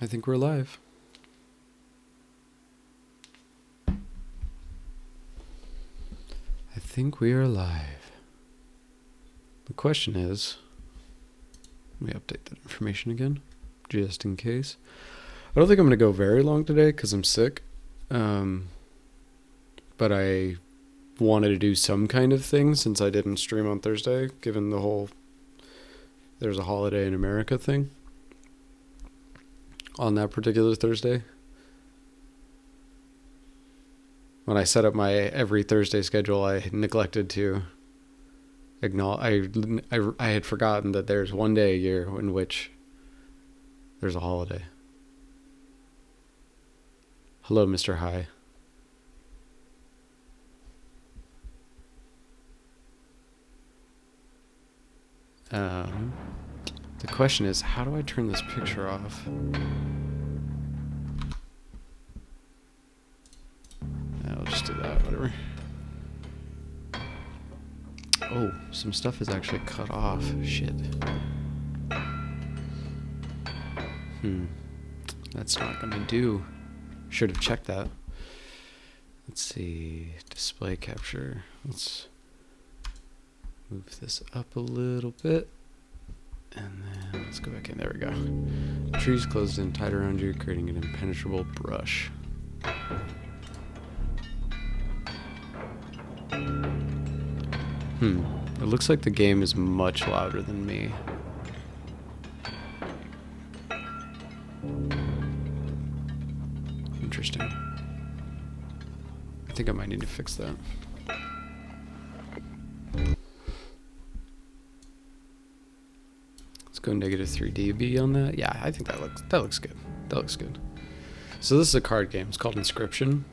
I think we're live. I think we are live. The question is, let me update that information again, just in case. I don't think I'm going to go very long today because I'm sick. But I wanted to do some kind of thing since I didn't stream on Thursday, given the whole there's a holiday in America thing on that particular Thursday. When I set up my every Thursday schedule, I neglected to acknowledge. I had forgotten that there's one day a year in which there's a holiday. Hello, Mr. High. The question is, how do I turn this picture off? I'll just do that, whatever. Oh, some stuff is actually cut off. Shit. That's not gonna do. Should have checked that. Let's see. Display capture. Let's move this up a little bit. And then let's go back in. There we go. The tree's closed in tight around you, creating an impenetrable brush. It looks like the game is much louder than me. Interesting. I think I might need to fix that. Let's go negative 3 dB on that. Yeah, I think that looks good. That looks good. So this is a card game. It's called Inscryption.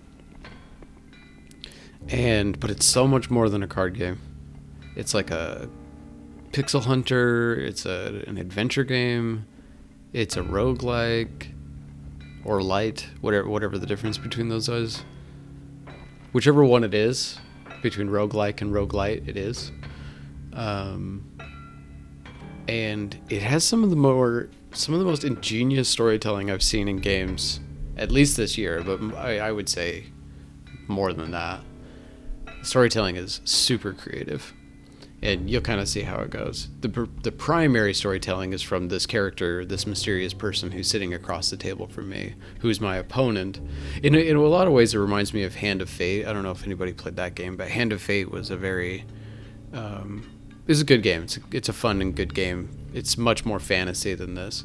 But it's so much more than a card game. It's like a pixel hunter, it's an adventure game, it's a roguelike, or light, whatever the difference between those is. Whichever one it is, between roguelike and roguelite, it is. And it has some of the most ingenious storytelling I've seen in games, at least this year, but I would say more than that. Storytelling is super creative. And you'll kind of see how it goes. The primary storytelling is from this character, this mysterious person who's sitting across the table from me, who's my opponent. In a lot of ways, it reminds me of Hand of Fate. I don't know if anybody played that game, but Hand of Fate was a very... it's a good game. It's a fun and good game. It's much more fantasy than this.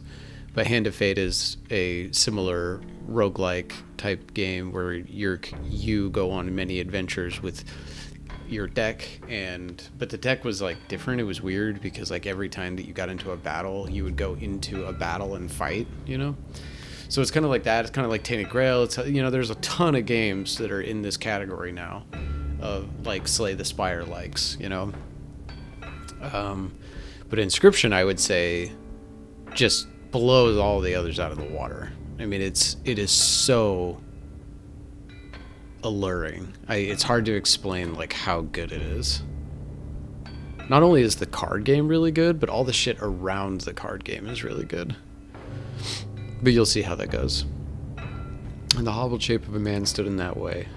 But Hand of Fate is a similar roguelike type game where you go on many adventures with your deck, but the deck was like different. It was weird because like every time that you got into a battle, you would go into a battle and fight, so it's kind of like that. It's kind of like Tainted Grail. It's, there's a ton of games that are in this category now of like Slay the Spire likes, but Inscryption, I would say, just blows all the others out of the water. I mean, it is so alluring. It's hard to explain like how good it is. Not only is the card game really good, but all the shit around the card game is really good. But you'll see how that goes. And the hobbled shape of a man stood in that way.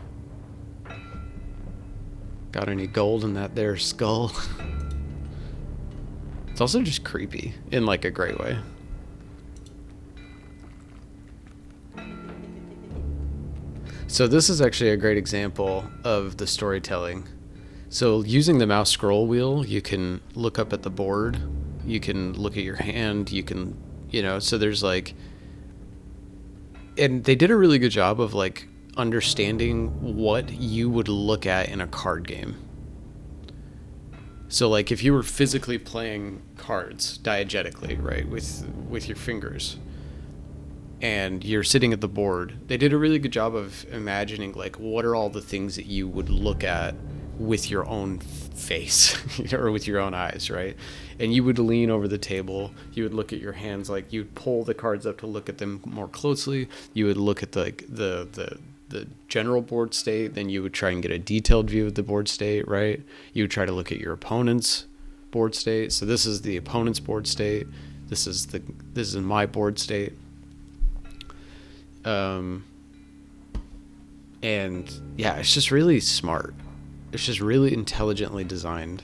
Got any gold in that there skull? It's also just creepy in like a great way. So this is actually a great example of the storytelling. So using the mouse scroll wheel, you can look up at the board, you can look at your hand, you can, so there's like, and they did a really good job of like understanding what you would look at in a card game. So like if you were physically playing cards diegetically, right, with your fingers, and you're sitting at the board, they did a really good job of imagining like what are all the things that you would look at with your own face or with your own eyes, right? And you would lean over the table, you would look at your hands, like you'd pull the cards up to look at them more closely, you would look at the general board state, then you would try and get a detailed view of the board state, right? You would try to look at your opponent's board state. So this is the opponent's board state, this is my board state. And yeah, it's just really smart. It's just really intelligently designed.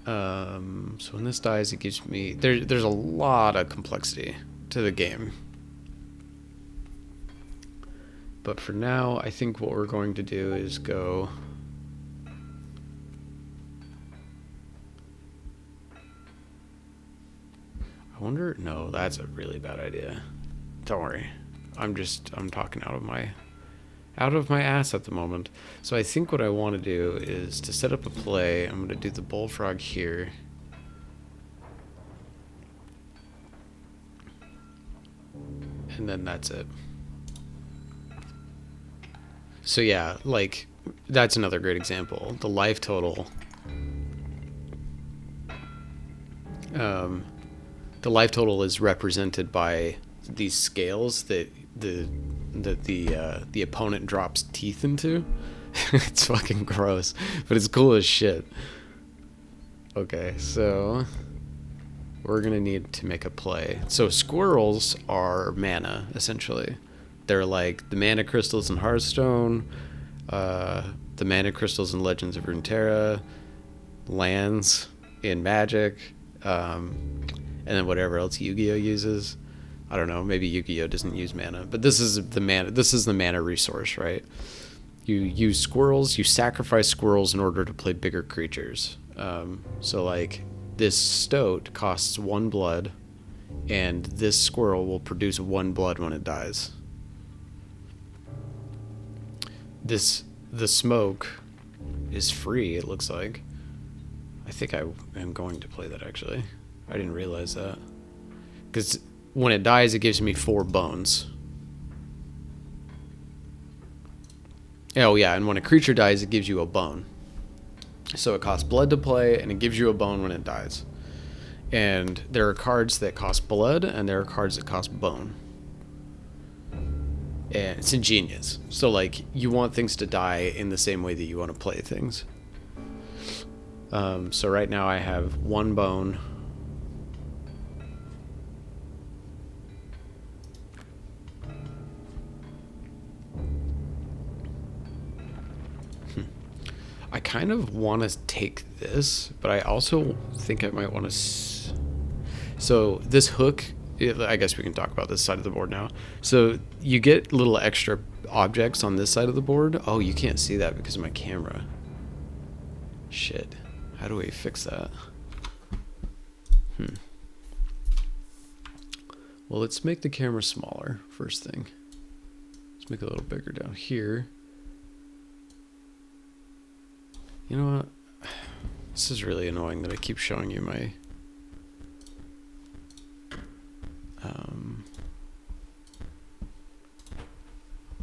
So when this dies, it gives me... There's a lot of complexity to the game. But for now, I think what we're going to do is go... I wonder... No, that's a really bad idea. Don't worry. I'm talking out of my ass at the moment. So I think what I want to do is to set up a play. I'm going to do the bullfrog here. And then that's it. So yeah, like, that's another great example. The life total. The life total is represented by these scales that the opponent drops teeth into. It's fucking gross, but it's cool as shit. Okay, so we're gonna need to make a play. So squirrels are mana, essentially. They're like the mana crystals in Hearthstone, the mana crystals in Legends of Runeterra, lands in Magic, and then whatever else Yu-Gi-Oh uses. I don't know, maybe Yu-Gi-Oh doesn't use mana, but this is the mana resource, right? You use squirrels, you sacrifice squirrels in order to play bigger creatures. So like this stoat costs 1 blood, and this squirrel will produce 1 blood when it dies. The smoke is free, it looks like. I think I am going to play that, actually. I didn't realize that. Because when it dies, it gives me 4 bones. Oh yeah, and when a creature dies, it gives you a bone. So it costs blood to play, and it gives you a bone when it dies. And there are cards that cost blood, and there are cards that cost bone. And it's ingenious. So like, you want things to die in the same way that you want to play things. So right now I have 1 bone. I kind of want to take this, but I also think I might want to... So this hook, I guess we can talk about this side of the board now. So you get little extra objects on this side of the board. Oh, you can't see that because of my camera. Shit. How do we fix that? Well, let's make the camera smaller, first thing. Let's make it a little bigger down here. You know what? This is really annoying that I keep showing you my...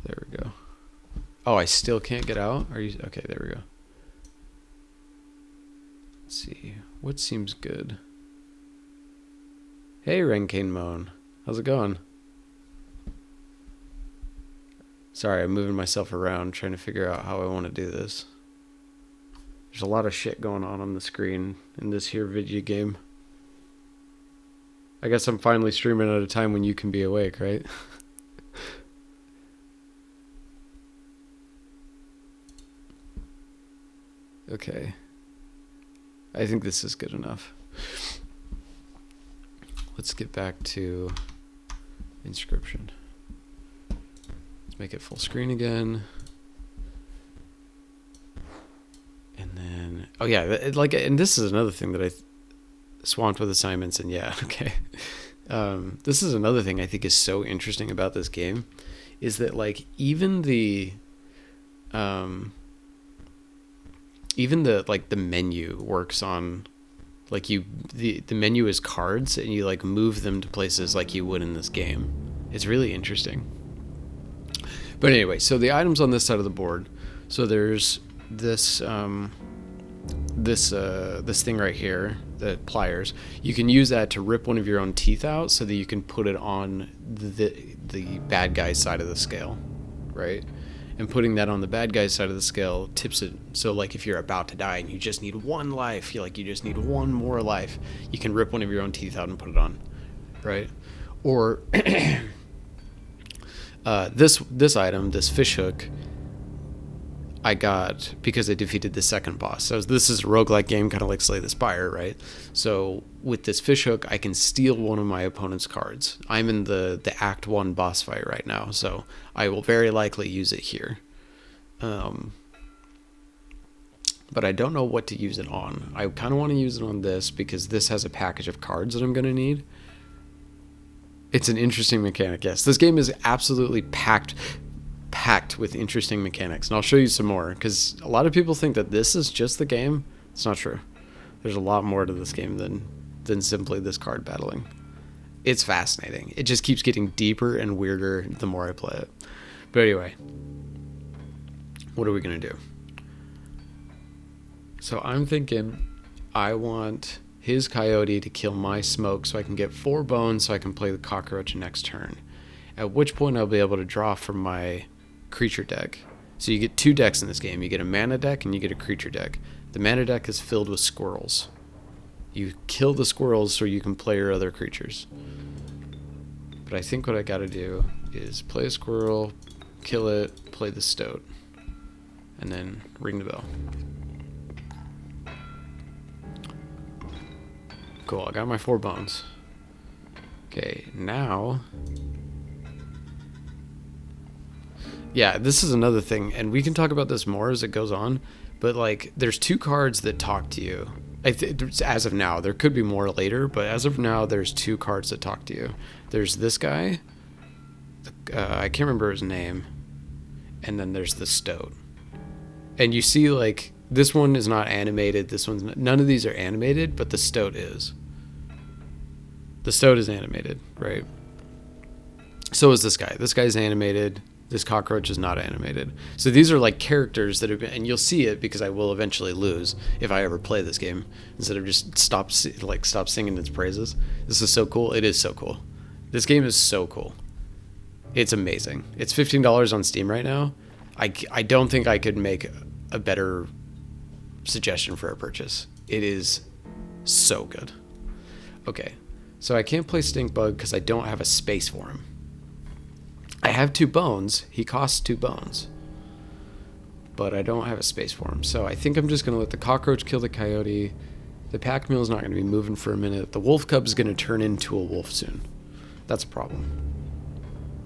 There we go. Oh, I still can't get out? Are you... Okay, there we go. Let's see. What seems good? Hey, Renkane Moan. How's it going? Sorry, I'm moving myself around trying to figure out how I want to do this. There's a lot of shit going on the screen in this here video game. I guess I'm finally streaming at a time when you can be awake, right? Okay. I think this is good enough. Let's get back to Inscryption. Let's make it full screen again. And then, oh yeah, and this is another thing that I swamped with assignments, and yeah, okay. This is another thing I think is so interesting about this game, is that like even the menu works on, like the menu is cards, and you like move them to places like you would in this game. It's really interesting. But anyway, so the items on this side of the board. So there's this this thing right here, the pliers. You can use that to rip one of your own teeth out so that you can put it on the bad guy's side of the scale, right? And putting that on the bad guy's side of the scale tips it. So like if you're about to die and you just need 1 life, you just need 1 more life, you can rip one of your own teeth out and put it on, right? Or This item, this fish hook, I got because I defeated the second boss. So this is a roguelike game, kind of like Slay the Spire, right? So with this fish hook, I can steal one of my opponent's cards. I'm in the Act 1 boss fight right now, so I will very likely use it here. But I don't know what to use it on. I kind of want to use it on this because this has a package of cards that I'm going to need. It's an interesting mechanic, yes. This game is absolutely packed with interesting mechanics, and I'll show you some more because a lot of people think that this is just the game. It's not true. There's a lot more to this game than simply this card battling. It's fascinating. It just keeps getting deeper and weirder the more I play it. But anyway, what are we going to do? So I'm thinking I want his coyote to kill my smoke so I can get 4 bones so I can play the cockroach next turn. At which point I'll be able to draw from my creature deck. So you get 2 decks in this game. You get a mana deck and you get a creature deck. The mana deck is filled with squirrels. You kill the squirrels so you can play your other creatures. But I think what I gotta do is play a squirrel, kill it, play the stoat, and then ring the bell. Cool, I got my 4 bones. Okay, now... Yeah, this is another thing, and we can talk about this more as it goes on, but, like, there's 2 cards that talk to you. As of now, there could be more later, but as of now, there's 2 cards that talk to you. There's this guy, I can't remember his name, and then there's the stoat. And you see, like, this one is not animated, this one's not, none of these are animated, but the stoat is. The stoat is animated, right? So is this guy. This guy's animated. This cockroach is not animated. So these are like characters that have been, and you'll see it because I will eventually lose if I ever play this game instead of just stop singing its praises. This is so cool. It is so cool. This game is so cool. It's amazing. It's $15 on Steam right now. I don't think I could make a better suggestion for a purchase. It is so good. Okay, so I can't play Stinkbug because I don't have a space for him. I have 2 bones. He costs 2 bones. But I don't have a space for him. So I think I'm just going to let the cockroach kill the coyote. The pack mule is not going to be moving for a minute. The wolf cub is going to turn into a wolf soon. That's a problem.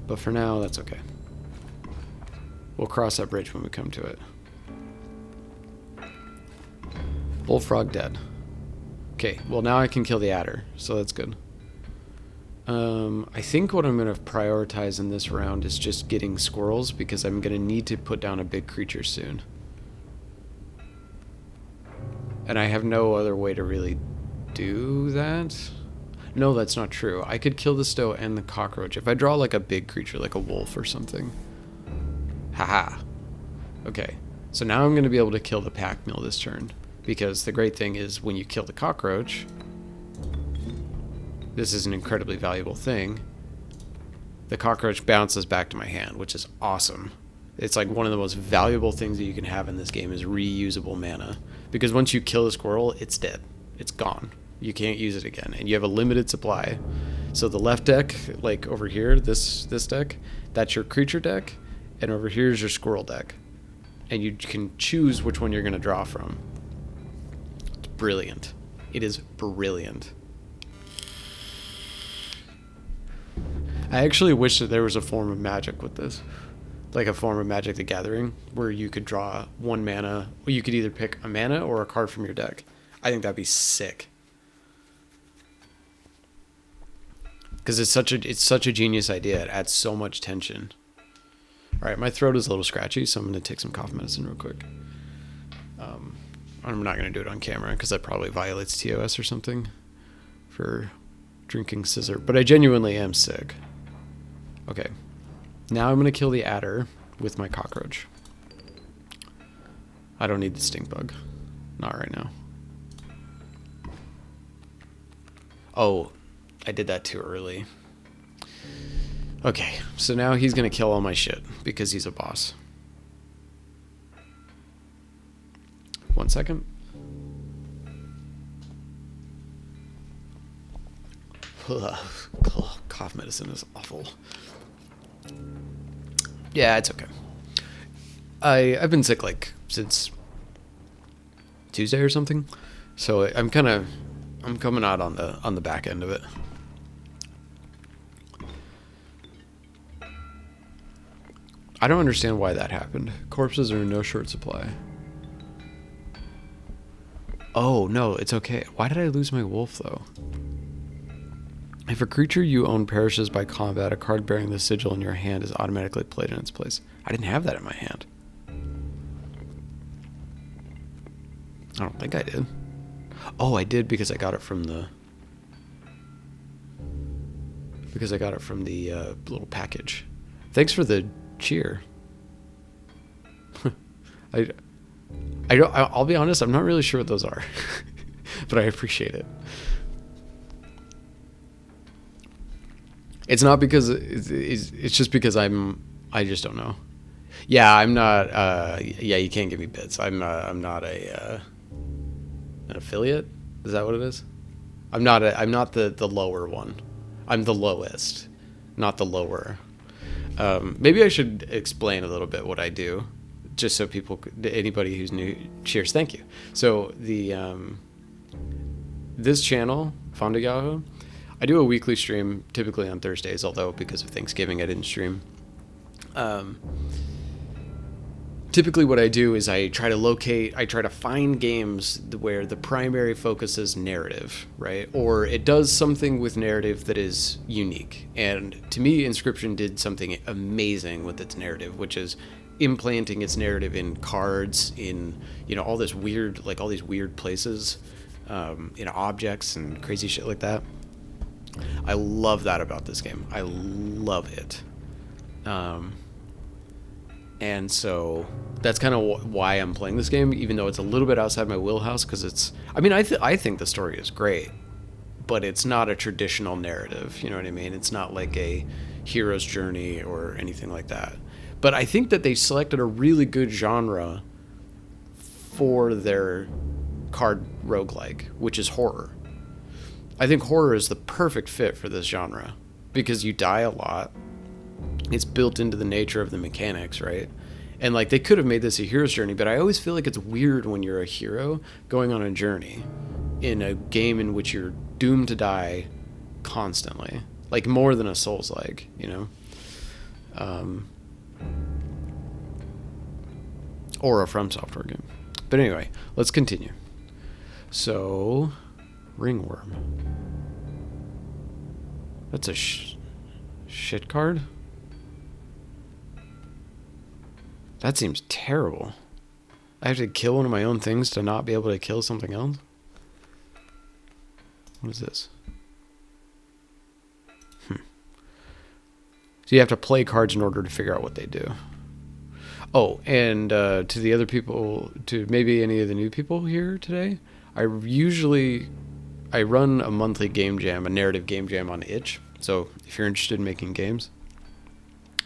But for now, that's okay. We'll cross that bridge when we come to it. Bullfrog dead. Okay, well now I can kill the adder, so that's good. I think what I'm going to prioritize in this round is just getting squirrels because I'm going to need to put down a big creature soon. And I have no other way to really do that. No, that's not true. I could kill the stoat and the cockroach if I draw like a big creature, like a wolf or something. Haha. Okay, so now I'm going to be able to kill the pack mule this turn. Because the great thing is when you kill the cockroach, this is an incredibly valuable thing. The cockroach bounces back to my hand, which is awesome. It's like one of the most valuable things that you can have in this game is reusable mana. Because once you kill a squirrel, it's dead. It's gone. You can't use it again. And you have a limited supply. So the left deck, like over here, this deck, that's your creature deck. And over here is your squirrel deck. And you can choose which one you're going to draw from. It's brilliant. It is brilliant. I actually wish that there was a form of Magic with this. Like a form of Magic the Gathering, where you could draw 1 mana, or you could either pick a mana or a card from your deck. I think that'd be sick. Because it's such a genius idea. It adds so much tension. Alright, my throat is a little scratchy, so I'm going to take some cough medicine real quick. I'm not going to do it on camera, because that probably violates TOS or something for drinking scissor. But I genuinely am sick. Okay. Now I'm going to kill the adder with my cockroach. I don't need the stink bug. Not right now. Oh, I did that too early. Okay, so now he's going to kill all my shit because he's a boss. 1 second. Ugh, cough medicine is awful. Yeah, it's okay. I've been sick like since Tuesday or something, so I'm coming out on the back end of it. I don't understand why that happened. Corpses are in no short supply. Oh no, it's okay. Why did I lose my wolf though? If a creature you own perishes by combat, a card bearing the sigil in your hand is automatically played in its place. I didn't have that in my hand. I don't think I did. Oh, I did because I got it from the little package. Thanks for the cheer. I'll be honest, I'm not really sure what those are, but I appreciate it. It's not because it's just because I just don't know. Yeah, I'm not. Yeah, you can't give me bits. I'm not an affiliate. Is that what it is? I'm not the lower one. I'm the lowest, not the lower. Maybe I should explain a little bit what I do, just so anybody who's new. Cheers, thank you. So this channel, Fonda Yahoo, I do a weekly stream, typically on Thursdays, although because of Thanksgiving I didn't stream. Typically what I do is I try to find games where the primary focus is narrative, right? Or it does something with narrative that is unique. And to me, Inscryption did something amazing with its narrative, which is implanting its narrative in cards, in, all these weird places, in objects and crazy shit like that. I love that about this game. I love it. And so that's kind of why I'm playing this game, even though it's a little bit outside my wheelhouse, because I think the story is great, but it's not a traditional narrative. You know what I mean? It's not like a hero's journey or anything like that. But I think that they selected a really good genre for their card roguelike, which is horror. I think horror is the perfect fit for this genre because you die a lot. It's built into the nature of the mechanics, right? And like they could have made this a hero's journey, but I always feel like it's weird when you're a hero going on a journey in a game in which you're doomed to die constantly, like more than a Souls-like, or a From Software game. But anyway, let's continue. So, Ringworm. That's a shit card? That seems terrible. I have to kill one of my own things to not be able to kill something else? What is this? So you have to play cards in order to figure out what they do. Oh, and to the other people, to maybe any of the new people here today, I run a monthly game jam, a narrative game jam on Itch. So if you're interested in making games,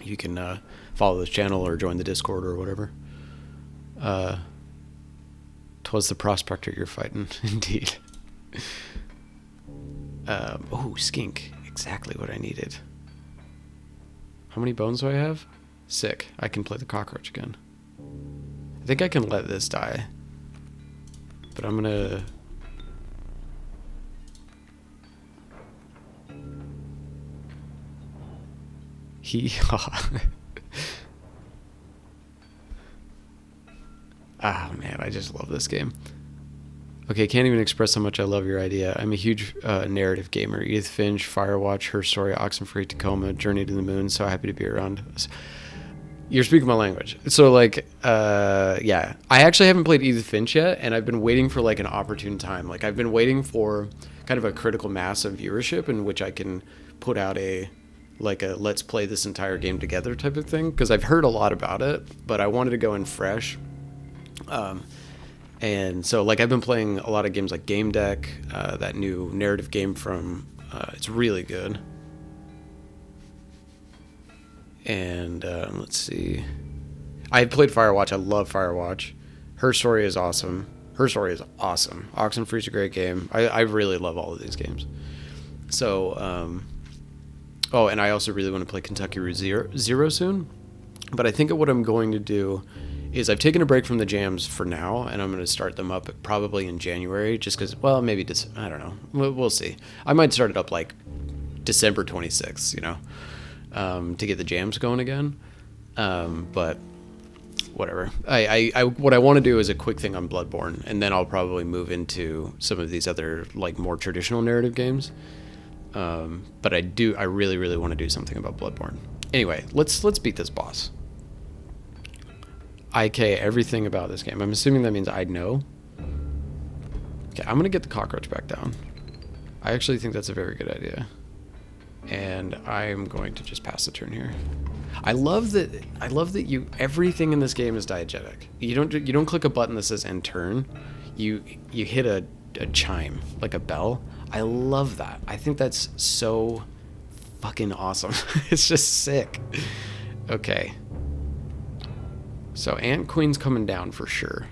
you can follow this channel or join the Discord or whatever. 'Twas the prospector you're fighting, indeed. Oh, skink. Exactly what I needed. How many bones do I have? Sick. I can play the cockroach again. I think I can let this die. But I'm gonna... Ah, man, I just love this game. Okay, can't even express how much I love your idea. I'm a huge narrative gamer. Edith Finch, Firewatch, Her Story, Oxenfree, Tacoma, Journey to the Moon. So happy to be around. You're speaking my language. So, like, yeah. I actually haven't played Edith Finch yet, and I've been waiting for, like, an opportune time. Like, I've been waiting for kind of a critical mass of viewership in which I can put out a let's play this entire game together type of thing. Because I've heard a lot about it, but I wanted to go in fresh. And so, like, I've been playing a lot of games like Game Deck, that new narrative game from, it's really good. And let's see. I played Firewatch. I love Firewatch. Her Story is awesome. Oxenfree's a great game. I really love all of these games. So, oh, and I also really want to play Kentucky Route Zero soon. But I think what I'm going to do is I've taken a break from the jams for now, and I'm going to start them up probably in January, just because, well, maybe, I don't know. We'll see. I might start it up like December 26th, you know, to get the jams going again. But whatever. What I want to do is a quick thing on Bloodborne, and then I'll probably move into some of these other, like, more traditional narrative games. But I really, really want to do something about Bloodborne. Anyway, let's beat this boss. IK everything about this game. I'm assuming that means I know. Okay, I'm gonna get the cockroach back down. I actually think that's a very good idea. And I'm going to just pass the turn here. I love that everything in this game is diegetic. You don't click a button that says end turn. You hit a chime, like a bell. I love that. I think that's so fucking awesome. It's just sick. Okay. So Ant Queen's coming down for sure.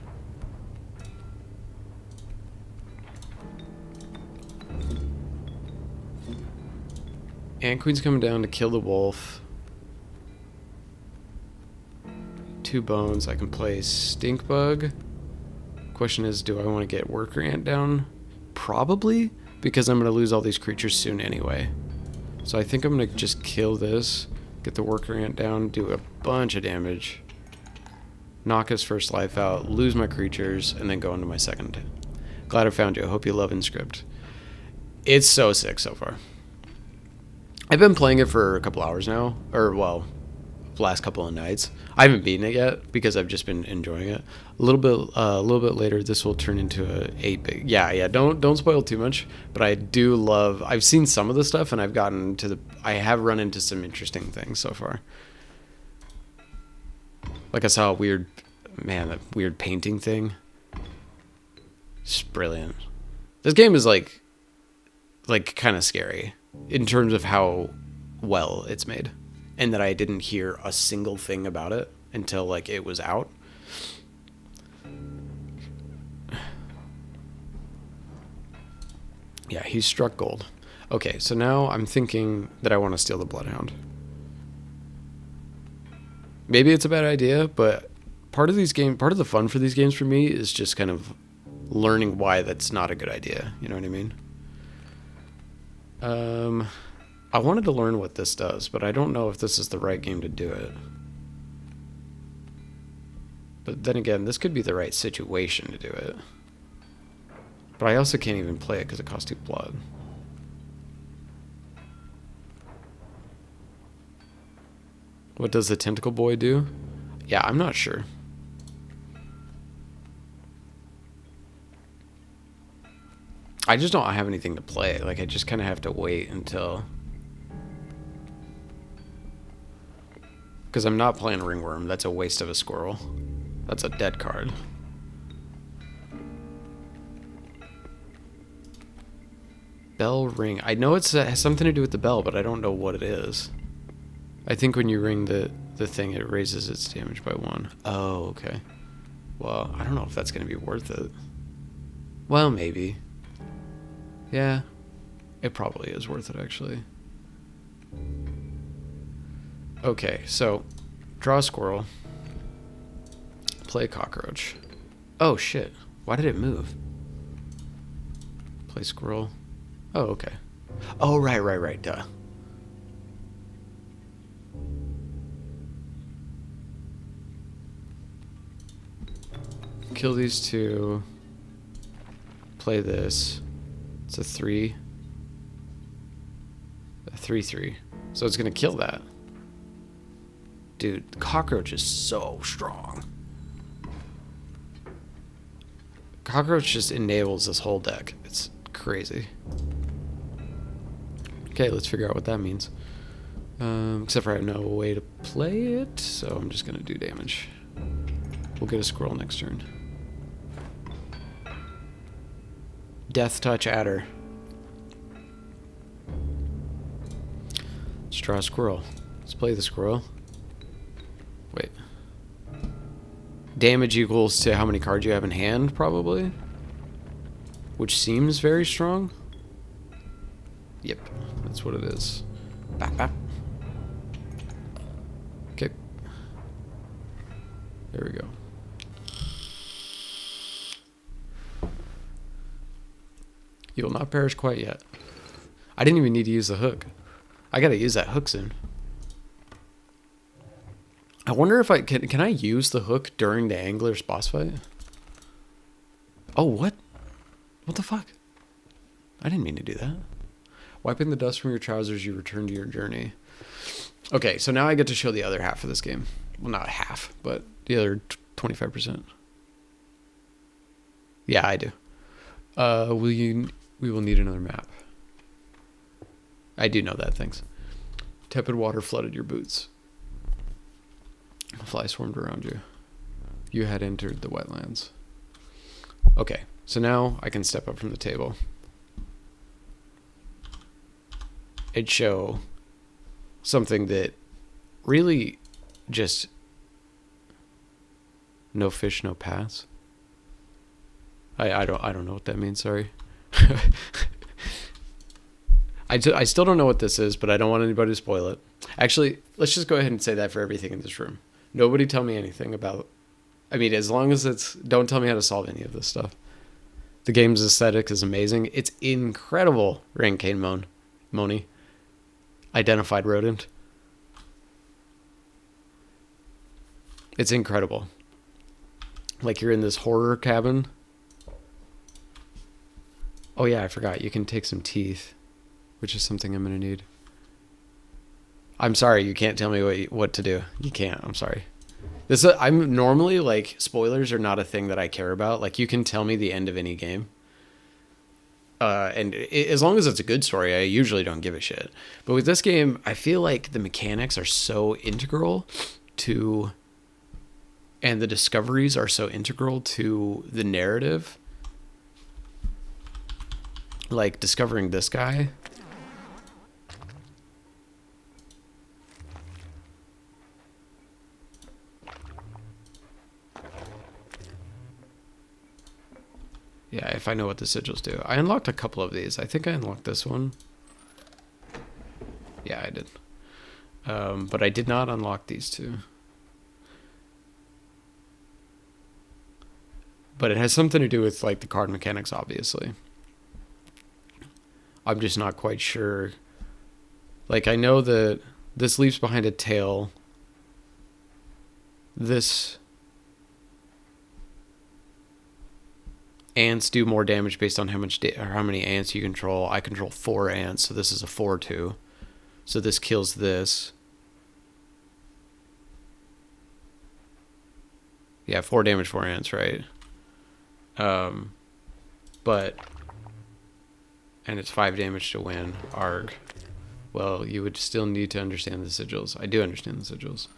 Ant Queen's coming down to kill the wolf. 2 bones. I can play Stink Bug. Question is, do I want to get Worker Ant down? Probably, because I'm going to lose all these creatures soon anyway. So I think I'm going to just kill this, get the Worker Ant down, do a bunch of damage, knock his first life out, lose my creatures, and then go into my second. Glad I found you. I hope you love Inscryption. It's so sick so far. I've been playing it for a couple hours now, or well, last couple of nights. I haven't beaten it yet because I've just been enjoying it. A little bit later, this will turn into a 8-bit. Yeah. Don't spoil too much. But I do love. I've seen some of the stuff, and I have run into some interesting things so far. Like I saw that weird painting thing. It's brilliant. This game is like kind of scary in terms of how well it's made, and that I didn't hear a single thing about it until like it was out. Yeah, he struck gold. Okay, so now I'm thinking that I want to steal the Bloodhound. Maybe it's a bad idea, but part of the fun for these games for me is just kind of learning why that's not a good idea. You know what I mean? I wanted to learn what this does, but I don't know if this is the right game to do it. But then again, this could be the right situation to do it. But I also can't even play it because it costs 2 blood. What does the Tentacle Boy do? Yeah, I'm not sure. I just don't have anything to play. Like, I just kind of have to wait until... Because I'm not playing Ringworm. That's a waste of a squirrel. That's a dead card. Bell ring. I know it has something to do with the bell, but I don't know what it is. I think when you ring the thing, it raises its damage by 1. Oh, okay. Well, I don't know if that's going to be worth it. Well, maybe. Yeah. It probably is worth it, actually. Okay, so draw a squirrel. Play a cockroach. Oh, shit. Why did it move? Play squirrel. Oh, okay. Oh, right. Duh. Kill these 2. Play this. It's a 3. A 3/3. So it's going to kill that. Dude, the cockroach is so strong. Cockroach just enables this whole deck. It's crazy. Okay, let's figure out what that means. Except for I have no way to play it, so I'm just going to do damage. We'll get a squirrel next turn. Death Touch Adder. Let's draw a squirrel. Let's play the squirrel. Wait. Damage equals to how many cards you have in hand, probably. Which seems very strong. Yep, that's what it is. Bap, bap. Okay. There we go. You will not perish quite yet. I didn't even need to use the hook. I gotta use that hook soon. I wonder if I can I use the hook during the angler's boss fight? Oh, what? What the fuck? I didn't mean to do that. Wiping the dust from your trousers, you return to your journey. Okay, so now I get to show the other half of this game. Well, not half, but the other 25%. Yeah, I do. We will need another map. I do know that, thanks. Tepid water flooded your boots. A fly swarmed around you. You had entered the wetlands. Okay, so now I can step up from the table. It'd show something that really just no fish, no pass. I don't know what that means, sorry. I still don't know what this is, but I don't want anybody to spoil it. Actually, let's just go ahead and say that for everything in this room. Nobody tell me anything about... I mean, as long as it's... Don't tell me how to solve any of this stuff. The game's aesthetic is amazing. It's incredible, Rankane Moni. Identified rodent. It's incredible. Like you're in this horror cabin. Oh yeah, I forgot. You can take some teeth, which is something I'm going to need. I'm sorry, you can't tell me what to do. You can't. I'm sorry. I'm normally like, spoilers are not a thing that I care about. Like you can tell me the end of any game. As long as it's a good story, I usually don't give a shit. But with this game, I feel like the mechanics are so integral to, and the discoveries are so integral to the narrative. Like discovering this guy. Yeah, if I know what the sigils do. I unlocked a couple of these. I think I unlocked this one. Yeah, I did. But I did not unlock these two. But it has something to do with like the card mechanics, obviously. I'm just not quite sure. Like I know that this leaves behind a tail. This... Ants do more damage based on how many ants you control. I control 4 ants, so this is a 4/2. So this kills this. Yeah, 4 damage, 4 ants, right? But... And it's 5 damage to win. Arg. Well, you would still need to understand the sigils. I do understand the sigils.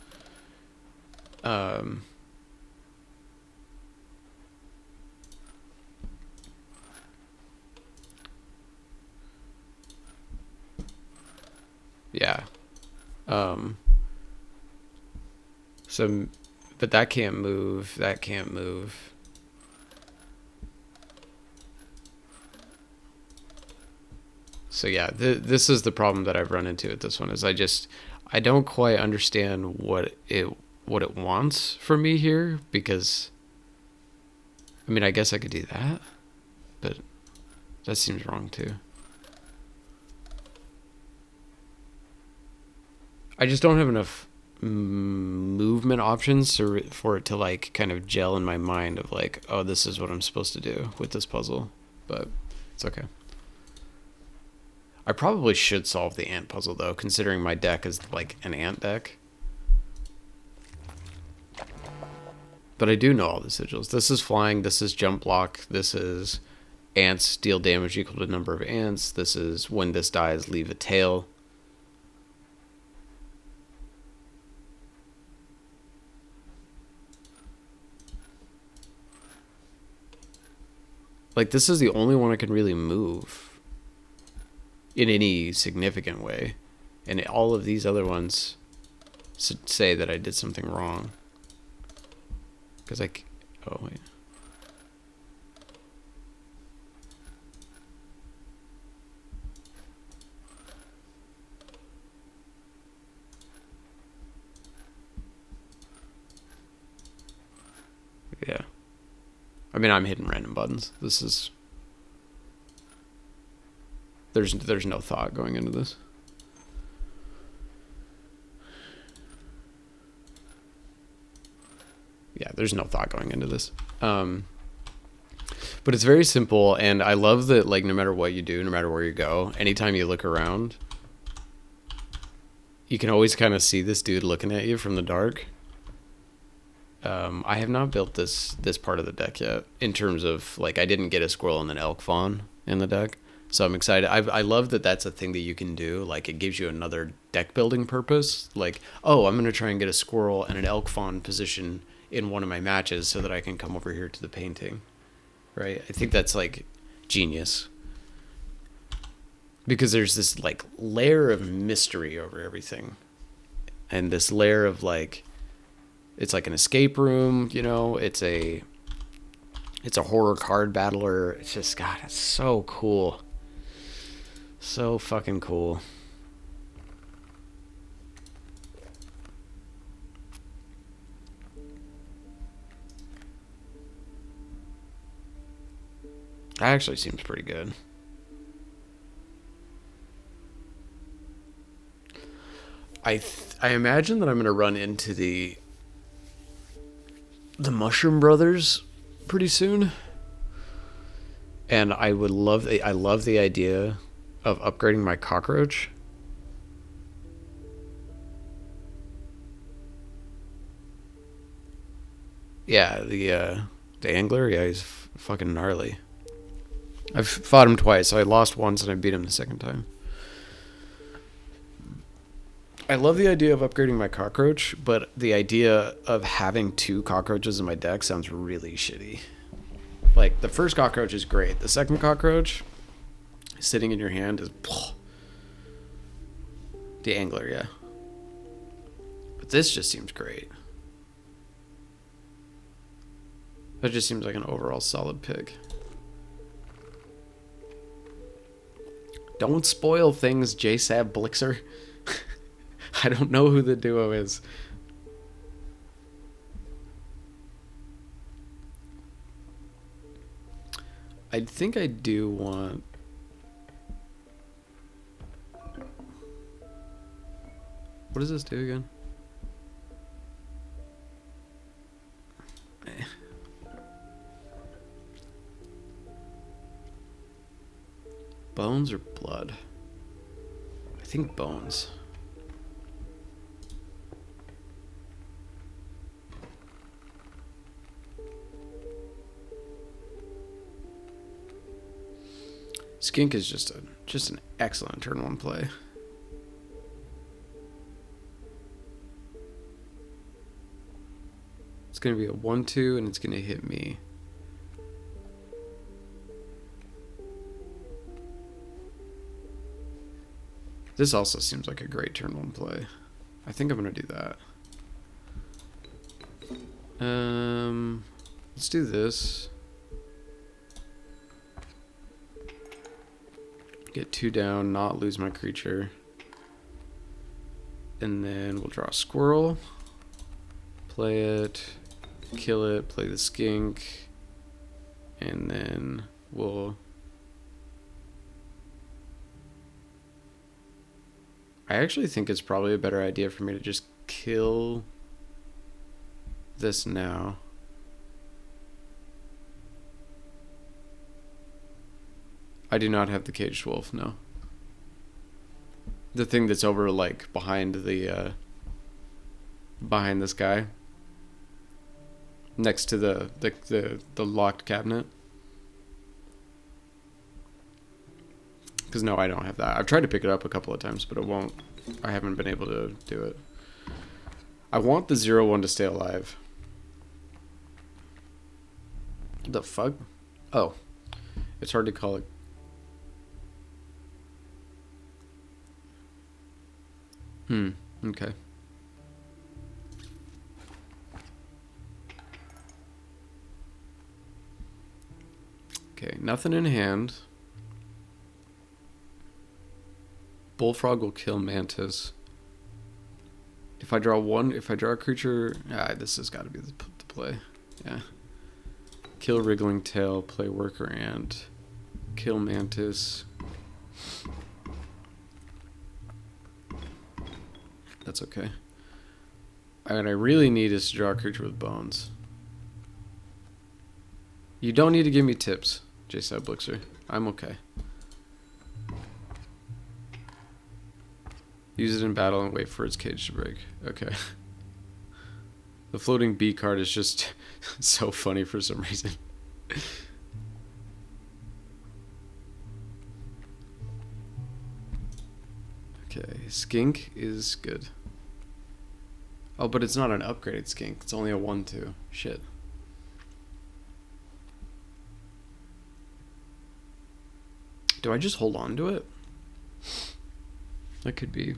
Yeah. But that can't move. That can't move. So yeah, this is the problem that I've run into with this one, is I don't quite understand what it wants from me here, because I mean, I guess I could do that, but that seems wrong too. I just don't have enough movement options for it to like kind of gel in my mind of like, oh, this is what I'm supposed to do with this puzzle, but it's okay. I probably should solve the ant puzzle though, considering my deck is like an ant deck. But I do know all the sigils. This is flying, this is jump block, this is ants deal damage equal to number of ants, this is when this dies, leave a tail. Like, this is the only one I can really move in any significant way. And all of these other ones say that I did something wrong. Because oh, wait. I mean, I'm hitting random buttons. This is... There's no thought going into this. Yeah, there's no thought going into this. But it's very simple, and I love that, like, no matter what you do, no matter where you go, anytime you look around, you can always kind of see this dude looking at you from the dark. I have not built this part of the deck yet, in terms of, like, I didn't get a squirrel and an elk fawn in the deck, so I'm excited. I love that that's a thing that you can do. Like, it gives you another deck building purpose. Like, oh, I'm going to try and get a squirrel and an elk fawn position in one of my matches so that I can come over here to the painting, right? I think that's, like, genius, because there's this, like, layer of mystery over everything, and this layer of, like, it's like an escape room, you know, it's a horror card battler. It's just, God, it's so cool, so fucking cool. That actually seems pretty good. I imagine that I'm going to run into the Mushroom Brothers pretty soon. And I love the idea of upgrading my cockroach. Yeah, the angler, yeah, he's fucking gnarly. I've fought him twice. I lost once and I beat him the second time. I love the idea of upgrading my cockroach, but the idea of having 2 cockroaches in my deck sounds really shitty. Like, the first cockroach is great. The second cockroach sitting in your hand is... The angler, yeah. But this just seems great. That just seems like an overall solid pick. Don't spoil things, JSAB Blixer. I don't know who the duo is. I think I do want... What does this do again? Bones or blood? I think bones. Skink is just an excellent turn 1 play. It's going to be a 1/2 and it's going to hit me. This also seems like a great turn 1 play. I think I'm going to do that. Let's do this. Get 2 down, not lose my creature. And then we'll draw a squirrel. Play it. Kill it. Play the skink. And then we'll... I actually think it's probably a better idea for me to just kill this now. I do not have the caged wolf, no. The thing that's over, like, behind the behind this guy, next to the locked cabinet. Because no, I don't have that. I've tried to pick it up a couple of times, but it won't. I haven't been able to do it. I want the 0/1 to stay alive. The fuck? Oh, it's hard to call it. Okay. Okay, nothing in hand. Bullfrog will kill Mantis. If I draw a creature... this has got to be the play. Yeah. Kill Wriggling Tail, play Worker Ant, kill Mantis. That's okay. What I really need is to draw a creature with bones. You don't need to give me tips, J-Side Blixer. I'm okay. Use it in battle and wait for its cage to break. Okay. The floating B card is just so funny for some reason. Okay, Skink is good. Oh, but it's not an upgraded Skink. It's only a 1/2. Shit. Do I just hold on to it? That could be.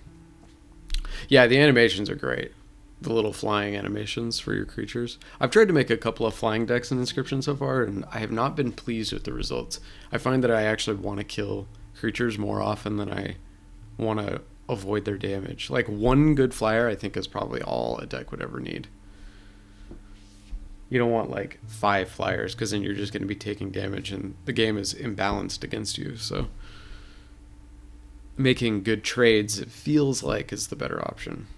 Yeah, the animations are great. The little flying animations for your creatures. I've tried to make a couple of flying decks in Inscryption so far, and I have not been pleased with the results. I find that I actually want to kill creatures more often than I want to avoid their damage. Like, one good flyer, I think, is probably all a deck would ever need. You don't want, like, 5 flyers, because then you're just going to be taking damage, and the game is imbalanced against you, so making good trades, it feels like, is the better option.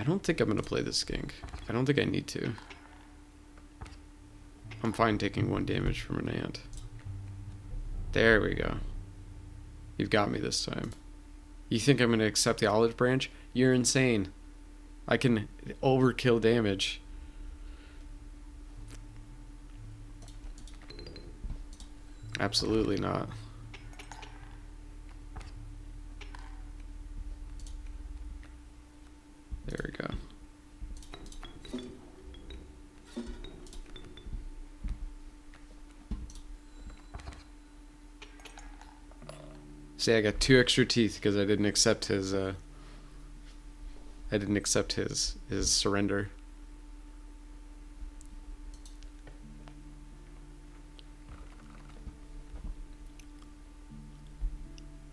I don't think I'm going to play this Skink. I don't think I need to. I'm fine taking 1 damage from an ant. There we go. You've got me this time. You think I'm going to accept the Olive Branch? You're insane. I can overkill damage. Absolutely not. There we go. See, I got 2 extra teeth because I didn't accept his his surrender.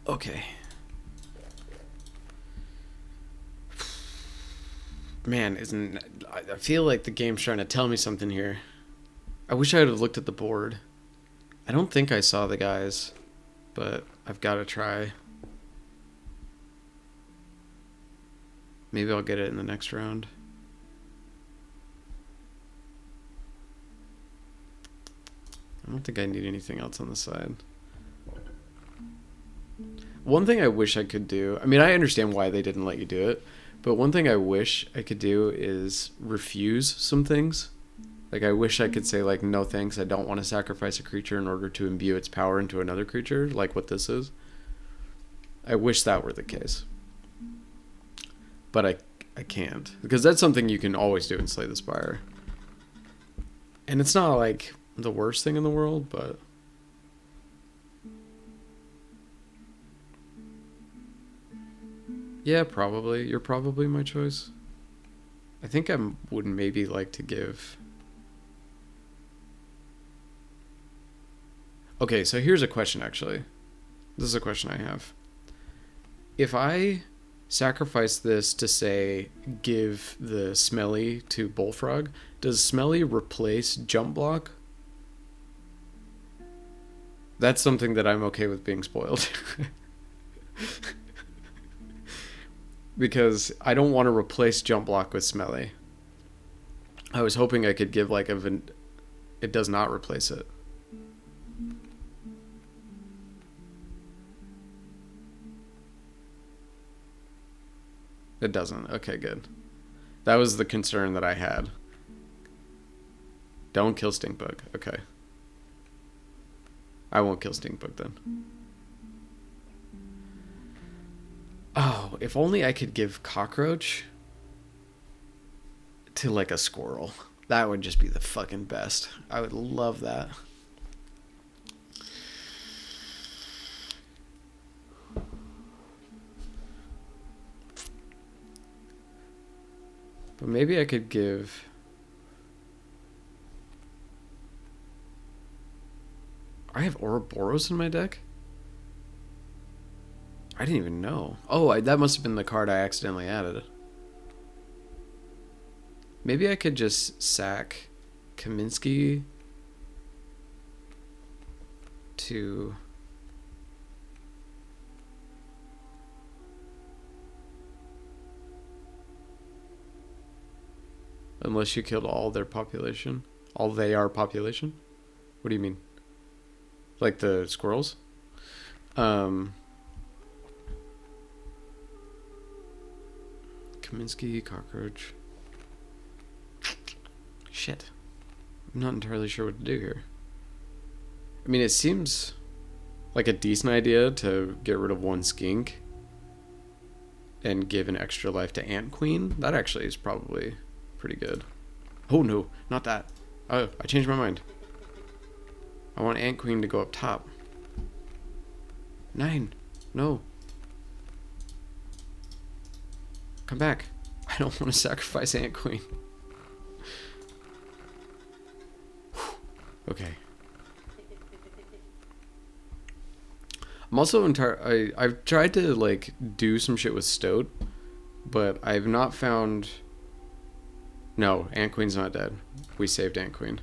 Okay. Man, I feel like the game's trying to tell me something here. I wish I would have looked at the board. I don't think I saw the guys, but I've got to try. Maybe I'll get it in the next round. I don't think I need anything else on the side. One thing I wish I could do, I mean, I understand why they didn't let you do it, but one thing I wish I could do is refuse some things. Like, I wish I could say, like, no thanks, I don't want to sacrifice a creature in order to imbue its power into another creature, like what this is. I wish that were the case. But I can't. Because that's something you can always do in Slay the Spire. And it's not, like, the worst thing in the world, but... yeah, probably. You're probably my choice. I think I would maybe like to give... okay, so here's a question, actually. This is a question I have. If I sacrifice this to, say, give the Smelly to Bullfrog, does Smelly replace Jump Block? That's something that I'm okay with being spoiled. Because I don't want to replace Jump Block with Smelly. I was hoping I could give, like, it does not replace it. It doesn't. Okay, good. That was the concern that I had. Don't kill Stinkbug. Okay. I won't kill Stinkbug then. Oh, if only I could give Cockroach to, like, a squirrel. That would just be the fucking best. I would love that. But maybe I could give... I have Ouroboros in my deck? I didn't even know. Oh, that must have been the card I accidentally added. Maybe I could just sack Kaminsky to unless you killed all their population, all their population. What do you mean? Like the squirrels? Kaminsky, cockroach. Shit. I'm not entirely sure what to do here. I mean, it seems like a decent idea to get rid of one skink and give an extra life to Ant Queen. That actually is probably pretty good. Oh no, not that. Oh, I changed my mind. I want Ant Queen to go up top. 9. No. Come back. I don't want to sacrifice Ant Queen. Okay. I'm also I've tried to like do some shit with Stoat, but I've not found. No, Ant Queen's not dead. We saved Ant Queen.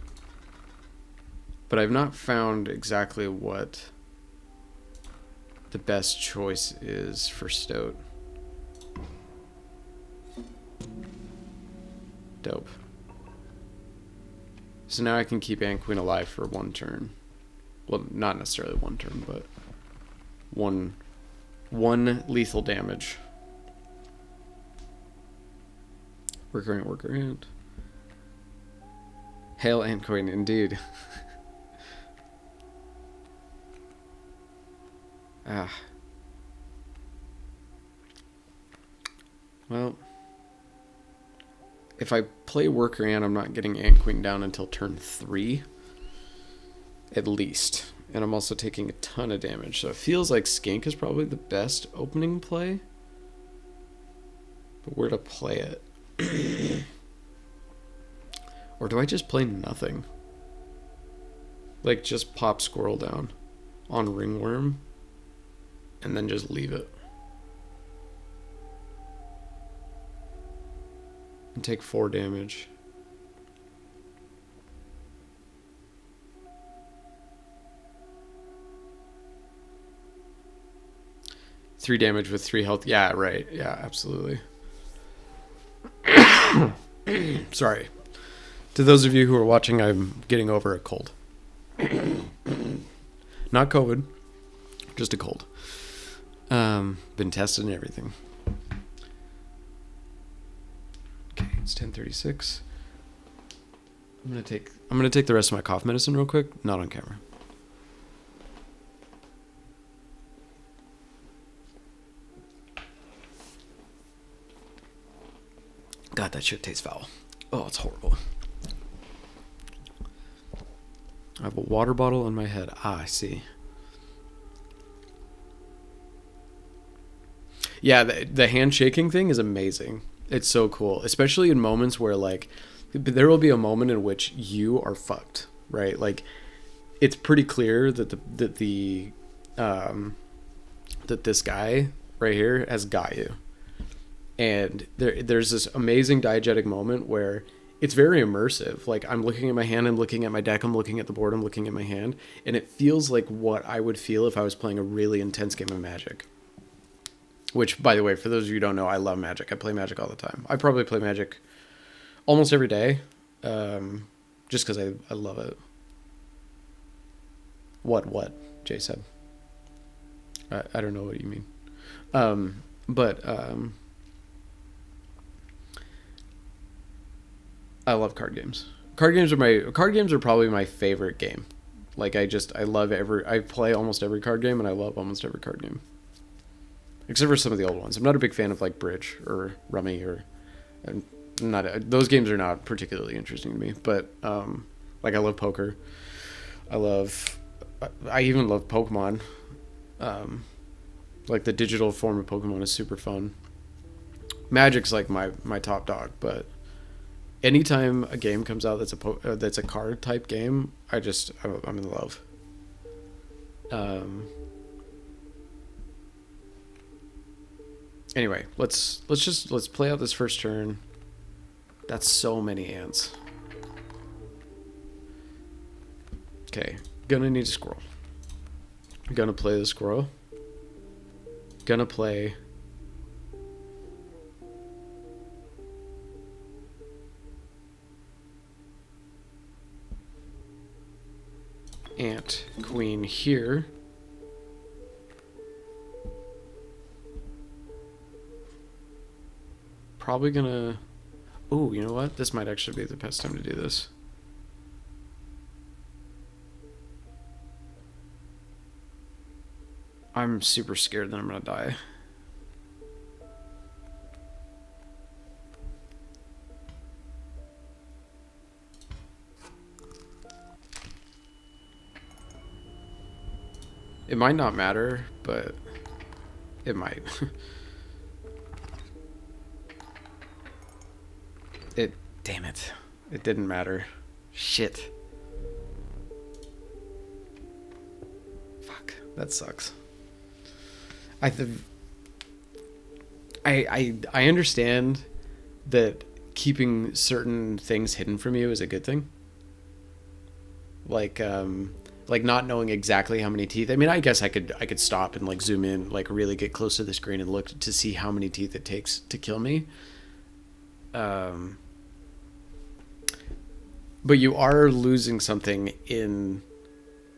But I've not found exactly what the best choice is for Stoat. Dope. So now I can keep Ant Queen alive for one turn. Well, not necessarily one turn, but one lethal damage. Worker ant. Hail Ant Queen, indeed. Well, if I play Worker Ant, I'm not getting Ant Queen down until turn 3. At least. And I'm also taking a ton of damage. So it feels like Skink is probably the best opening play. But where to play it? Or do I just play nothing? Like just pop Squirrel down on Ringworm and then just leave it. And take 4 damage. Three damage with 3 health. Yeah, right. Yeah, absolutely. Sorry. To those of you who are watching, I'm getting over a cold. Not COVID. Just a cold. Been tested and everything. Okay, it's 10:36. I'm gonna take the rest of my cough medicine real quick. Not on camera. God, that shit tastes foul. Oh, it's horrible. I have a water bottle on my head. Ah, I see. Yeah, the handshaking thing is amazing. It's so cool, especially in moments where like there will be a moment in which you are fucked, right? Like it's pretty clear that that this guy right here has got you. And there's this amazing diegetic moment where it's very immersive. Like I'm looking at my hand, I'm looking at my deck, I'm looking at the board, I'm looking at my hand, and it feels like what I would feel if I was playing a really intense game of Magic. Which, by the way, for those of you who don't know, I love Magic. I play Magic all the time. I probably play Magic almost every day, just because I love it. What? Jay said. I don't know what you mean. I love card games. Card games are probably my favorite game. Like I play almost every card game and I love almost every card game. Except for some of the old ones. I'm not a big fan of like Bridge or Rummy those games are not particularly interesting to me, but like I love poker. I even love Pokemon. Like the digital form of Pokemon is super fun. Magic's like my top dog, but anytime a game comes out that's a card type game, I'm in love. Anyway, let's play out this first turn. That's so many ants. Okay, gonna need a squirrel. Gonna play the squirrel. Gonna play ant queen here. Probably gonna... Oh, you know what? This might actually be the best time to do this. I'm super scared that I'm gonna die. It might not matter, but it might. Damn it. It didn't matter. Shit. Fuck. That sucks. I understand that keeping certain things hidden from you is a good thing. Like not knowing exactly how many teeth. I mean, I guess I could stop and like zoom in, like really get close to the screen and look to see how many teeth it takes to kill me. But you are losing something in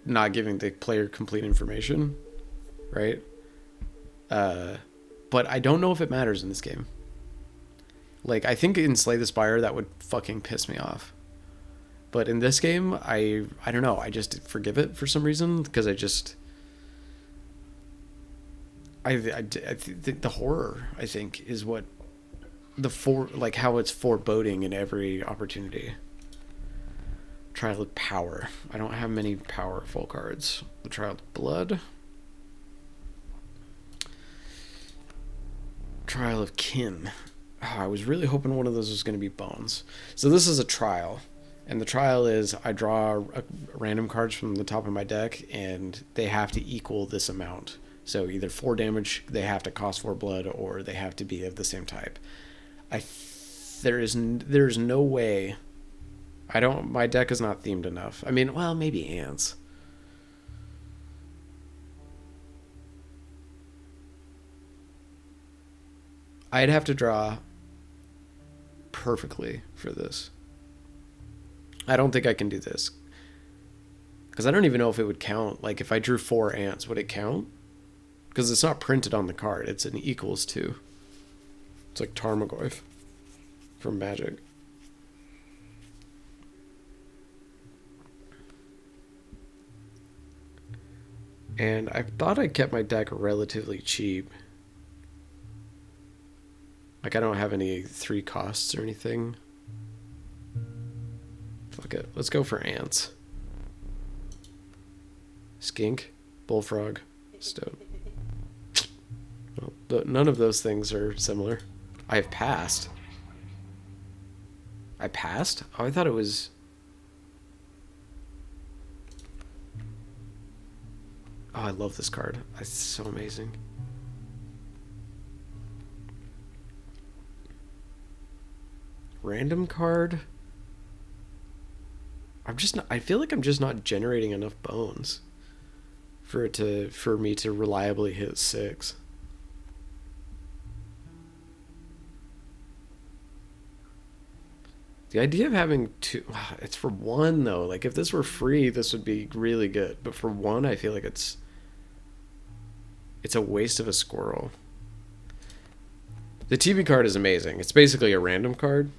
not giving the player complete information, right? But I don't know if it matters in this game. Like, I think in Slay the Spire that would fucking piss me off. But in this game, I don't know. I just forgive it for some reason because I think the horror, I think, is what how it's foreboding in every opportunity. Trial of Power. I don't have many powerful cards. The Trial of Blood. Trial of Kin. Oh, I was really hoping one of those was going to be Bones. So this is a trial. And the trial is I draw random cards from the top of my deck, and they have to equal this amount. So either 4 damage, they have to cost 4 blood, or they have to be of the same type. There's no way... my deck is not themed enough. I mean, well, maybe ants. I'd have to draw perfectly for this. I don't think I can do this. Because I don't even know if it would count. Like, if I drew 4 ants, would it count? Because it's not printed on the card. It's an equals to. It's like Tarmogoyf from Magic. And I thought I kept my deck relatively cheap. Like, I don't have any 3 costs or anything. Fuck it. Let's go for ants. Skink, Bullfrog, Stoat. Well, none of those things are similar. I have passed. I passed? Oh, I thought it was... Oh, I love this card. It's so amazing. Random card? I feel like I'm just not generating enough bones for me to reliably hit 6. The idea of having 2, it's for 1 though. Like, if this were free, this would be really good. But for 1, I feel like it's a waste of a squirrel. The TV card is amazing. It's basically a random card.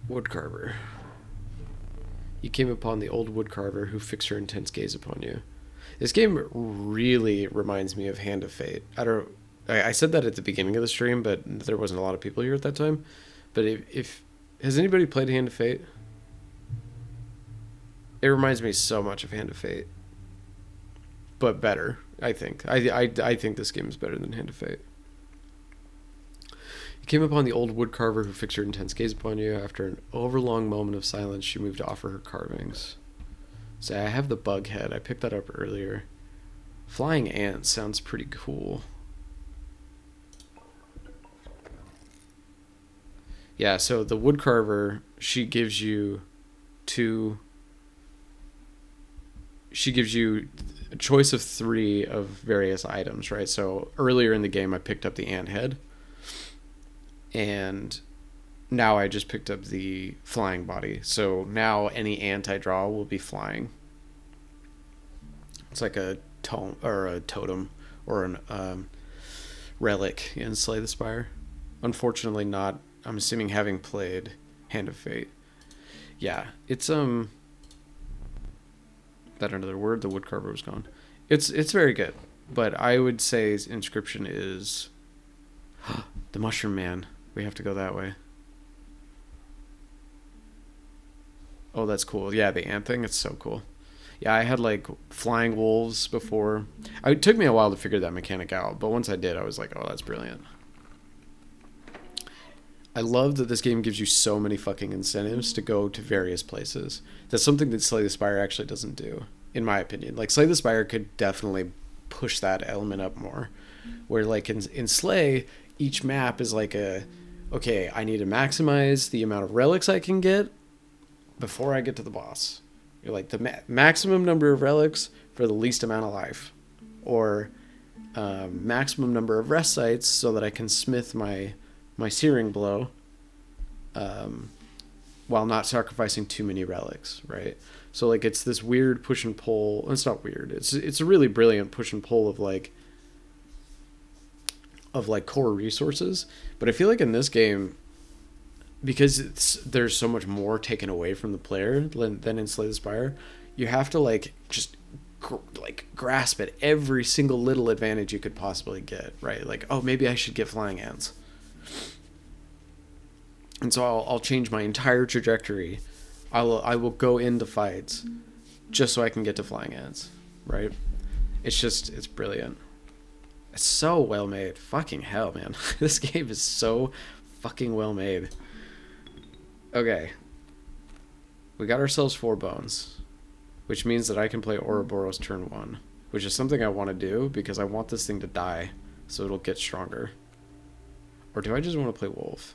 Woodcarver. You came upon the old woodcarver who fixed her intense gaze upon you. This game really reminds me of Hand of Fate. I said that at the beginning of the stream, but there wasn't a lot of people here at that time. But if has anybody played Hand of Fate? It reminds me so much of Hand of Fate, but better. I think. I think this game is better than Hand of Fate. You came upon the old woodcarver who fixed her intense gaze upon you. After an overlong moment of silence, she moved to offer her carvings. Say, I have the bug head. I picked that up earlier. Flying ant sounds pretty cool. Yeah, so the woodcarver, she gives you two. She gives you a choice of 3 of various items, right? So earlier in the game, I picked up the ant head, and now I just picked up the flying body. So now any ant I draw will be flying. It's like a totem or an relic in Slay the Spire. Unfortunately, not. I'm assuming having played Hand of Fate. Yeah, it's that another word. The woodcarver was gone. It's very good, but I would say Inscryption is the Mushroom Man. We have to go that way. Oh, that's cool. Yeah, the ant thing. It's so cool. Yeah, I had like flying wolves before. It took me a while to figure that mechanic out, but once I did, I was like, oh, that's brilliant. I love that this game gives you so many fucking incentives to go to various places. That's something that Slay the Spire actually doesn't do, in my opinion. Like, Slay the Spire could definitely push that element up more. Where, like, in Slay, each map is like okay, I need to maximize the amount of relics I can get before I get to the boss. You're like, the maximum number of relics for the least amount of life. Or maximum number of rest sites so that I can smith my searing blow while not sacrificing too many relics, right? So like it's this weird push and pull. It's not weird. It's a really brilliant push and pull of like core resources. But I feel like in this game, because there's so much more taken away from the player than in Slay the Spire, you have to like just grasp at every single little advantage you could possibly get, right? Like, oh, maybe I should get flying ants. And so I'll change my entire trajectory. I will go into fights just so I can get to flying ants, right? It's brilliant. It's so well made. Fucking hell, man. This game is so fucking well made. Okay. We got ourselves 4 bones, which means that I can play Ouroboros turn 1, which is something I want to do because I want this thing to die so it'll get stronger. Or do I just want to play wolf?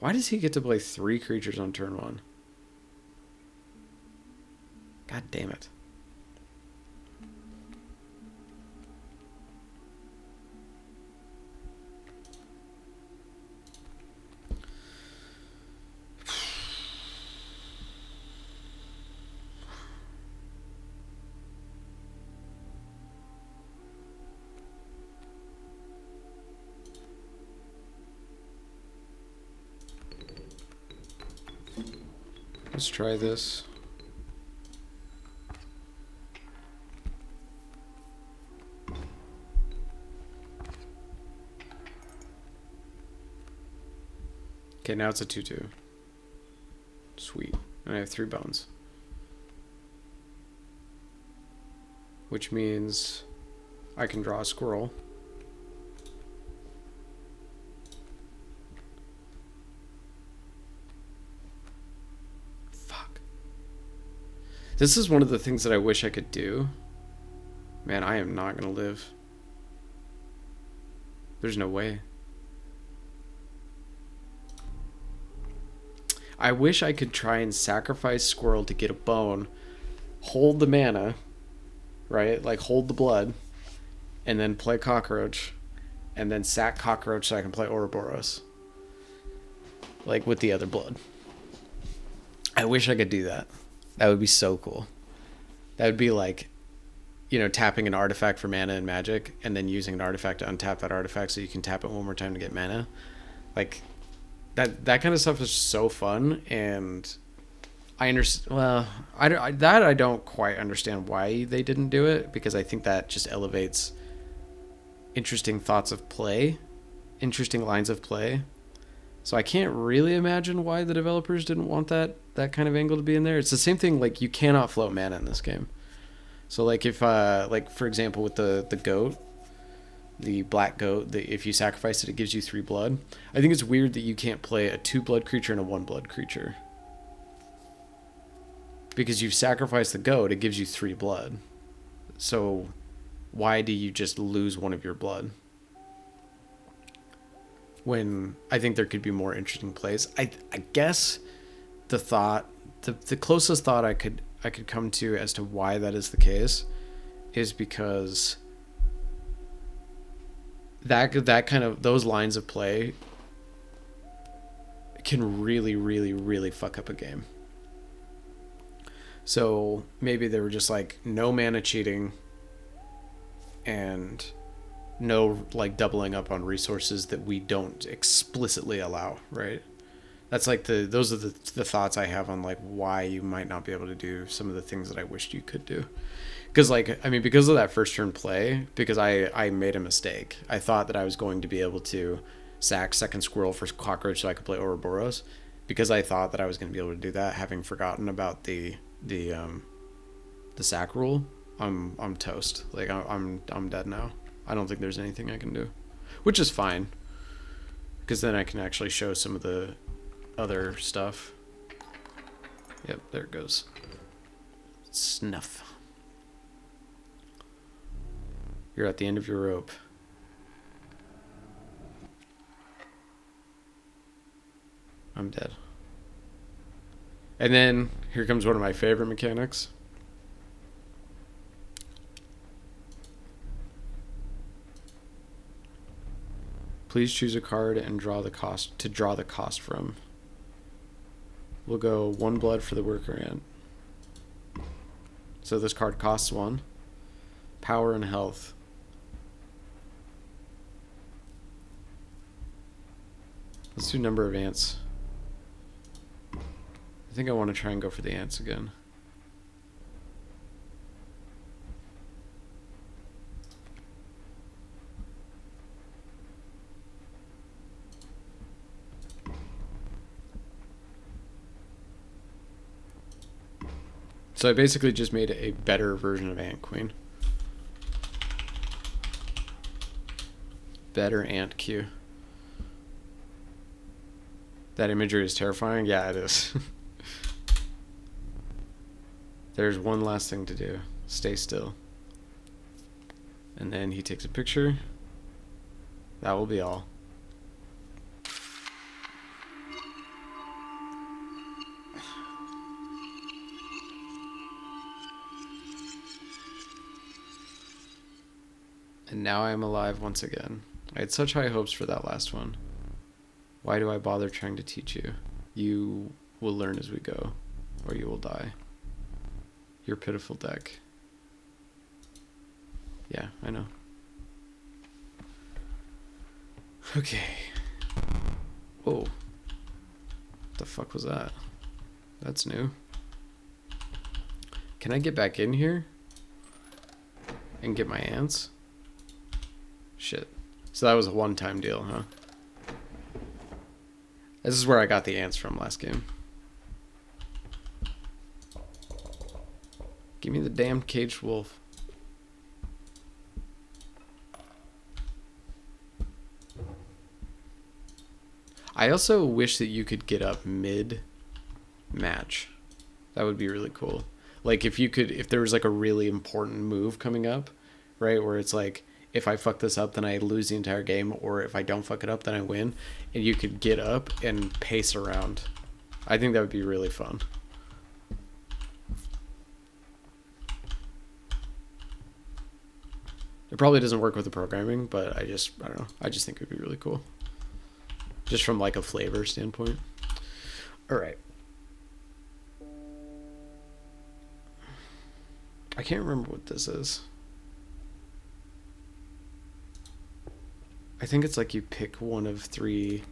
Why does he get to play 3 creatures on turn 1? God damn it. Let's try this. Okay, now it's a 2/2. Sweet. And I have 3 bones. Which means I can draw a squirrel. This is one of the things that I wish I could do. Man, I am not going to live. There's no way. I wish I could try and sacrifice squirrel to get a bone, hold the mana, right? Like hold the blood, and then play cockroach, and then sack cockroach so I can play Ouroboros. Like with the other blood. I wish I could do that. That would be so cool. That would be like, tapping an artifact for mana in Magic and then using an artifact to untap that artifact so you can tap it one more time to get mana. Like, that kind of stuff is so fun, and I understand. Well, I don't quite understand why they didn't do it, because I think that just elevates interesting thoughts of play, interesting lines of play. So I can't really imagine why the developers didn't want that kind of angle to be in there. It's the same thing, like, you cannot float mana in this game. So, like, if, for example, with the goat, the black goat, if you sacrifice it, it gives you 3 blood. I think it's weird that you can't play a 2 blood creature and a 1 blood creature. Because you've sacrificed the goat, it gives you 3 blood. So why do you just lose 1 of your blood? when I think there could be more interesting plays. I guess the closest thought I could come to as to why that is the case is because that kind of, those lines of play can really, really, really fuck up a game. So maybe they were just like, no mana cheating and no like doubling up on resources that we don't explicitly allow, right? That's like those are the thoughts I have on like why you might not be able to do some of the things that I wished you could do. Because like, I mean, because of that first turn play, because I made a mistake. I thought that I was going to be able to sack second squirrel for cockroach so I could play Ouroboros, because I thought that I was going to be able to do that, having forgotten about the sack rule. I'm toast. Like I'm dead now. I don't think there's anything I can do, which is fine, because then I can actually show some of the other stuff. Yep, there it goes. Snuff. You're at the end of your rope. I'm dead. And then here comes one of my favorite mechanics. Please choose a card and draw the cost from. We'll go 1 blood for the worker ant. So this card costs 1. Power and health. Let's do number of ants. I think I want to try and go for the ants again. So I basically just made a better version of Ant Queen. Better Ant Q. That imagery is terrifying. Yeah, it is. There's one last thing to do. Stay still. And then he takes a picture. That will be all. And now I am alive once again. I had such high hopes for that last one. Why do I bother trying to teach you? You will learn as we go, or you will die. Your pitiful deck. Yeah, I know. Okay. Whoa. What the fuck was that? That's new. Can I get back in here? And get my ants? Shit. So that was a one-time deal, huh? This is where I got the ants from last game. Give me the damn caged wolf. I also wish that you could get up mid-match. That would be really cool. Like if there was like a really important move coming up, right? Where it's like, if I fuck this up, then I lose the entire game, or if I don't fuck it up, then I win. And you could get up and pace around. I think that would be really fun. It probably doesn't work with the programming, but I don't know. I just think it would be really cool. Just from like a flavor standpoint. All right. I can't remember what this is. I think it's like you pick one of 3.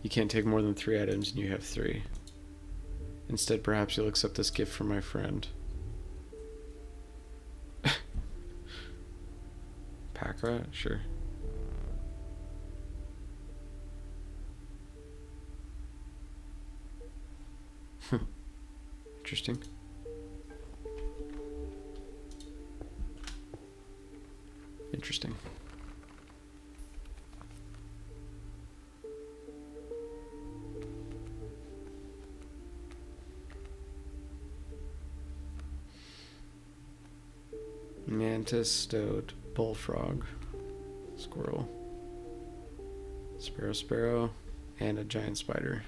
You can't take more than 3 items and you have 3. Instead, perhaps you'll accept this gift from my friend. Pack rat? Sure. Interesting. Interesting. Mantis, Stoat, Bullfrog, Squirrel, Sparrow, and a giant spider.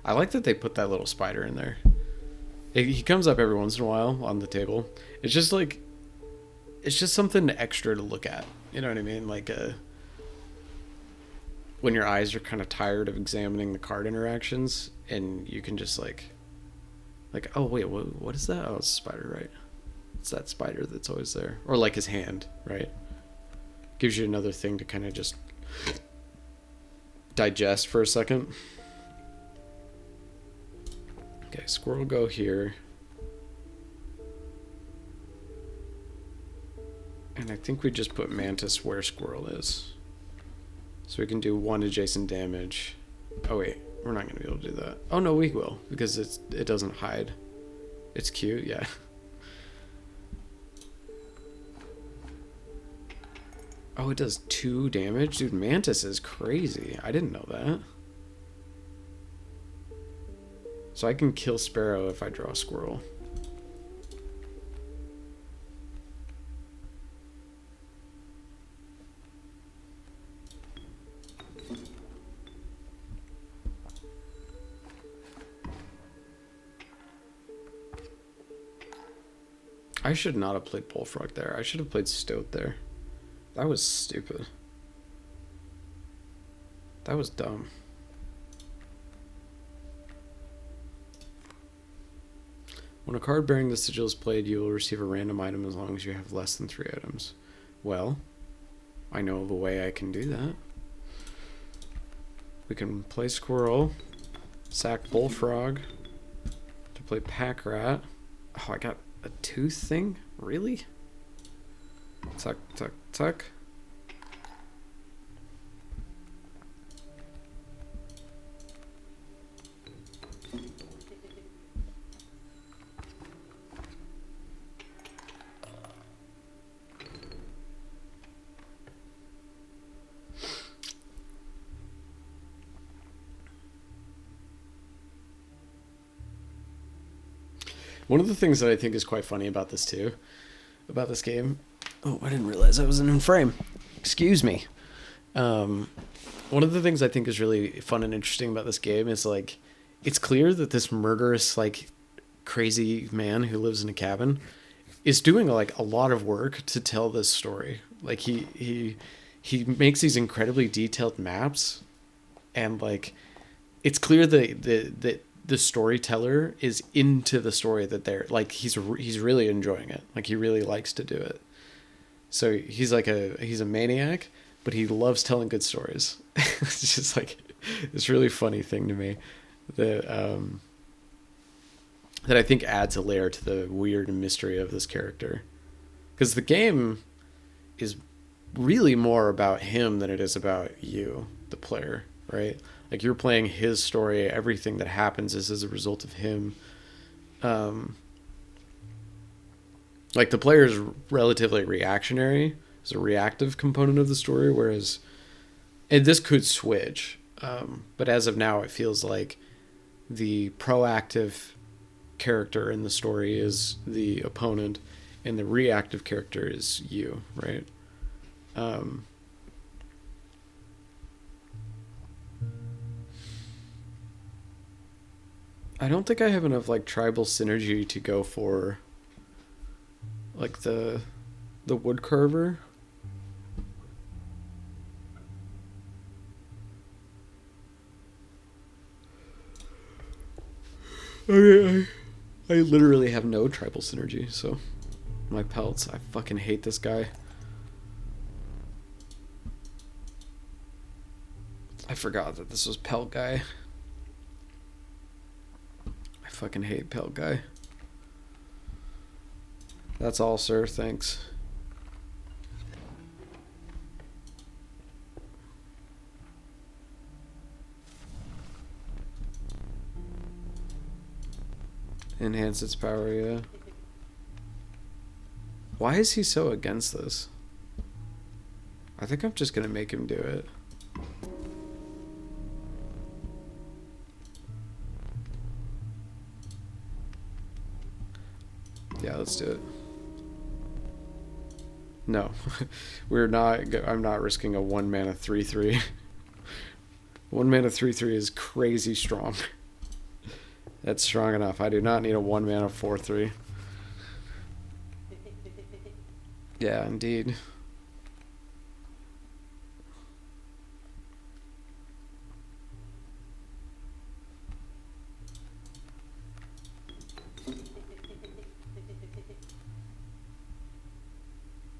I like that they put that little spider in there. He comes up every once in a while on the table. It's just like, it's just something extra to look at. You know what I mean? Like when your eyes are kind of tired of examining the card interactions, and you can just like, oh wait, what is that? Oh, it's a spider, right? It's that spider that's always there. Or like his hand, right? Gives you another thing to kind of just digest for a second. Okay, squirrel go here. And I think we just put mantis where squirrel is. So we can do 1 adjacent damage. Oh wait, we're not going to be able to do that. Oh no, we will, because it doesn't hide. It's cute, yeah. Oh, it does 2 damage? Dude, mantis is crazy. I didn't know that. So I can kill sparrow if I draw a squirrel. I should not have played Bullfrog there. I should have played Stoat there. That was stupid. That was dumb. When a card bearing the sigil is played, you will receive a random item as long as you have less than 3 items. Well, I know of a way I can do that. We can play Squirrel, sack Bullfrog, to play Pack Rat. Oh, I got a tooth thing? Really? Tuck, tuck, tuck. One of the things that I think is quite funny about this too, about this game. Oh, I didn't realize I wasn't in frame. Excuse me. One of the things I think is really fun and interesting about this game is like, it's clear that this murderous, like, crazy man who lives in a cabin is doing like a lot of work to tell this story. Like he makes these incredibly detailed maps, and like, it's clear that the storyteller is into the story that they're like, he's really enjoying it. Like, he really likes to do it. So he's a maniac, but he loves telling good stories. It's just like this really funny thing to me that that I think adds a layer to the weird mystery of this character. Because the game is really more about him than it is about you, the player, right? Like, you're playing his story. Everything that happens is as a result of him. Like, the player is relatively reactionary. It's a reactive component of the story, whereas, and this could switch, but as of now, it feels like the proactive character in the story is the opponent, and the reactive character is you, right? I don't think I have enough like tribal synergy to go for like the wood carver. I literally have no tribal synergy, so my pelts, I fucking hate this guy. I forgot that this was pelt guy. I fucking hate pelt guy. That's all, sir. Thanks. Enhance its power, yeah. Why is he so against this? I think I'm just gonna make him do it. Yeah, let's do it. No, we're not. I'm not risking a 1 mana 3/3. 1 mana 3/3 is crazy strong. That's strong enough. I do not need a 1 mana 4/3. Yeah, indeed.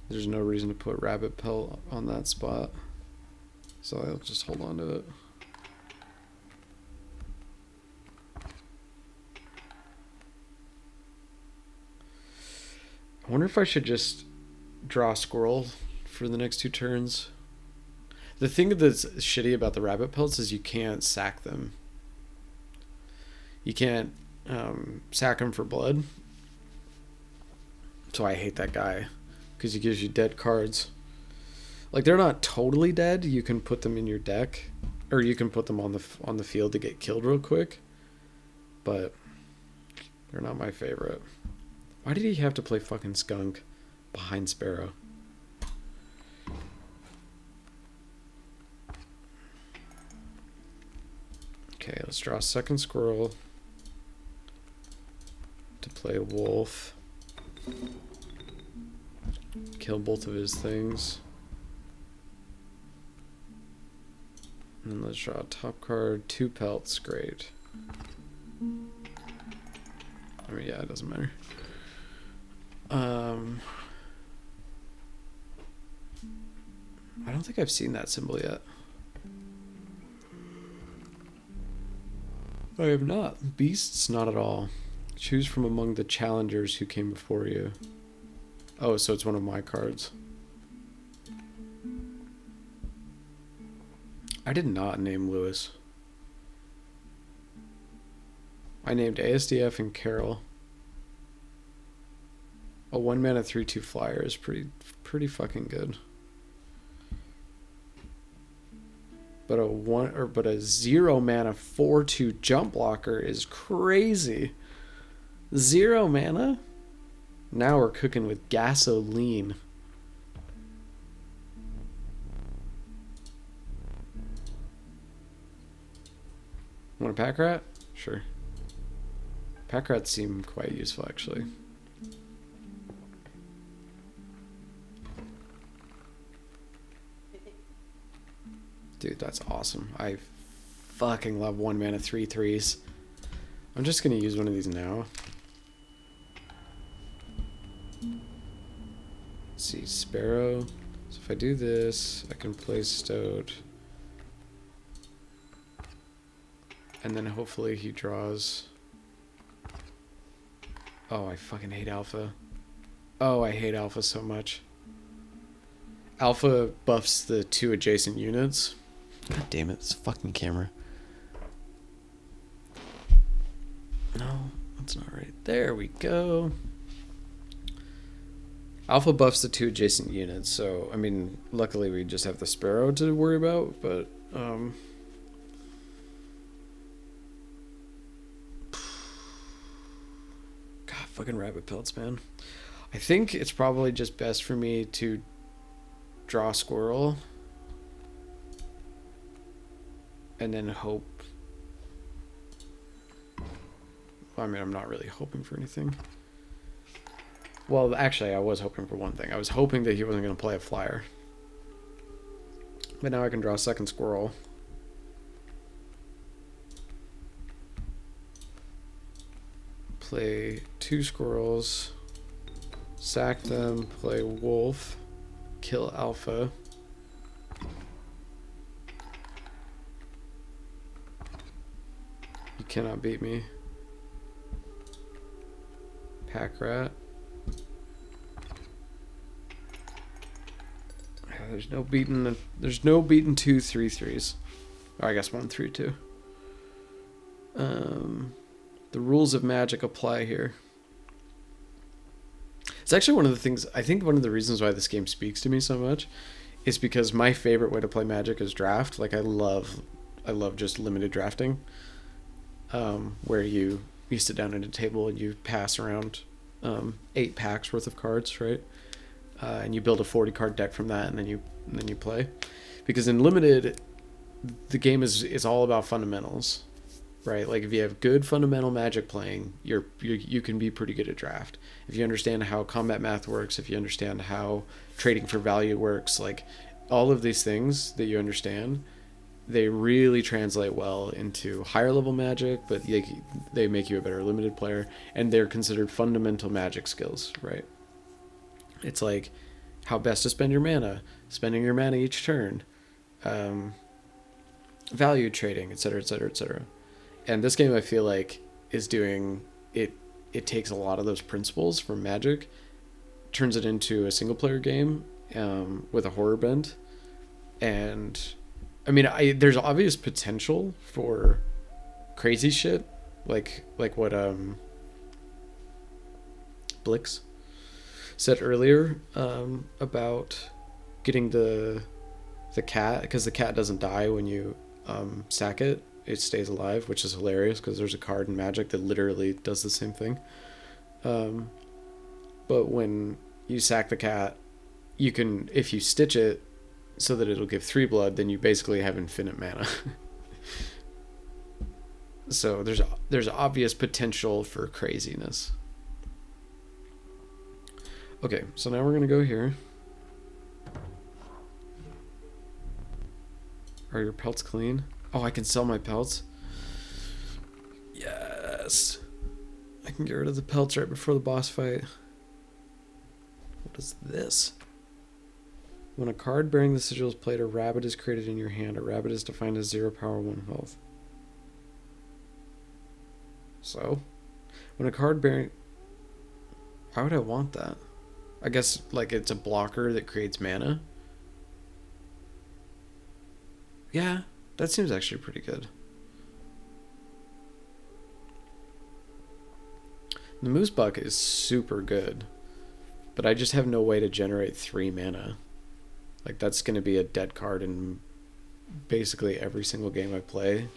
There's no reason to put Rabbit Pelt on that spot, so I'll just hold on to it. I wonder if I should just draw Squirrel for the next 2 turns. The thing that's shitty about the Rabbit Pelts is you can't sack them. You can't sack them for blood. So I hate that guy, because he gives you dead cards. Like, they're not totally dead. You can put them in your deck, or you can put them on the field to get killed real quick. But they're not my favorite. Why did he have to play fucking Skunk behind Sparrow? Okay, let's draw a second Squirrel to play Wolf. Kill both of his things. And then let's draw a top card. 2 Pelts, great. I mean, yeah, it doesn't matter. I don't think I've seen that symbol yet. I have not. Beasts, not at all. Choose from among the challengers who came before you. Oh, so it's one of my cards. I did not name Lewis. I named ASDF and Carol. A 1 mana 3/2 flyer is pretty fucking good. But a 0 mana 4/2 jump blocker is crazy. 0 mana? Now we're cooking with gasoline. Want a pack rat? Sure. Pack rats seem quite useful, actually. Dude, that's awesome. I fucking love 1 mana 3/3s. I'm just gonna use one of these now. Let's see, Sparrow. So if I do this, I can play Stoat. And then hopefully he draws. Oh, I fucking hate Alpha. Oh, I hate Alpha so much. Alpha buffs the 2 adjacent units. God damn it, this fucking camera. No, that's not right. There we go. Alpha buffs the 2 adjacent units, so, I mean, luckily we just have the Sparrow to worry about, but, God, fucking Rabbit Pelts, man. I think it's probably just best for me to draw Squirrel and then hope. I mean, I'm not really hoping for anything. Well, actually, I was hoping for one thing. I was hoping that he wasn't going to play a flyer. But now I can draw a second Squirrel. Play 2 Squirrels. Sack them. Play Wolf. Kill Alpha. You cannot beat me. Pack rat. There's no beating. There's no beating 2 3/3s. Or I guess 1 3/2. The rules of Magic apply here. It's actually one of the things. I think one of the reasons why this game speaks to me so much is because my favorite way to play Magic is draft. Like I love just limited drafting, where you sit down at a table and you pass around 8 packs worth of cards, right? And you build a 40 card deck from that, and then you play. Because in limited, the game is all about fundamentals, right? Like if you have good fundamental Magic playing, you can be pretty good at draft. If you understand how combat math works, if you understand how trading for value works, like all of these things that you understand, they really translate well into higher level Magic, but they make you a better limited player, and they're considered fundamental Magic skills, right? It's like how best to spend your mana, spending your mana each turn, value trading, etc., etc., etc. And this game, I feel like, is doing it. It takes a lot of those principles from Magic, turns it into a single player game with a horror bent, and I mean, there's obvious potential for crazy shit, like what Blix said earlier about getting the cat, because the cat doesn't die when you sack it. It stays alive, which is hilarious because there's a card in Magic that literally does the same thing. But when you sack the cat, you can, if you stitch it so that it'll give 3 blood, then you basically have infinite mana. So there's obvious potential for craziness. Okay, so now we're gonna go here. Are your pelts clean? Oh, I can sell my pelts? Yes! I can get rid of the pelts right before the boss fight. What is this? When a card bearing the sigil is played, a rabbit is created in your hand. A rabbit is defined as 0 power, 1 health. So, when a card bearing... Why would I want that? I guess, like, it's a blocker that creates mana. Yeah, that seems actually pretty good. The Moose Buck is super good, but I just have no way to generate 3 mana. Like, that's going to be a dead card in basically every single game I play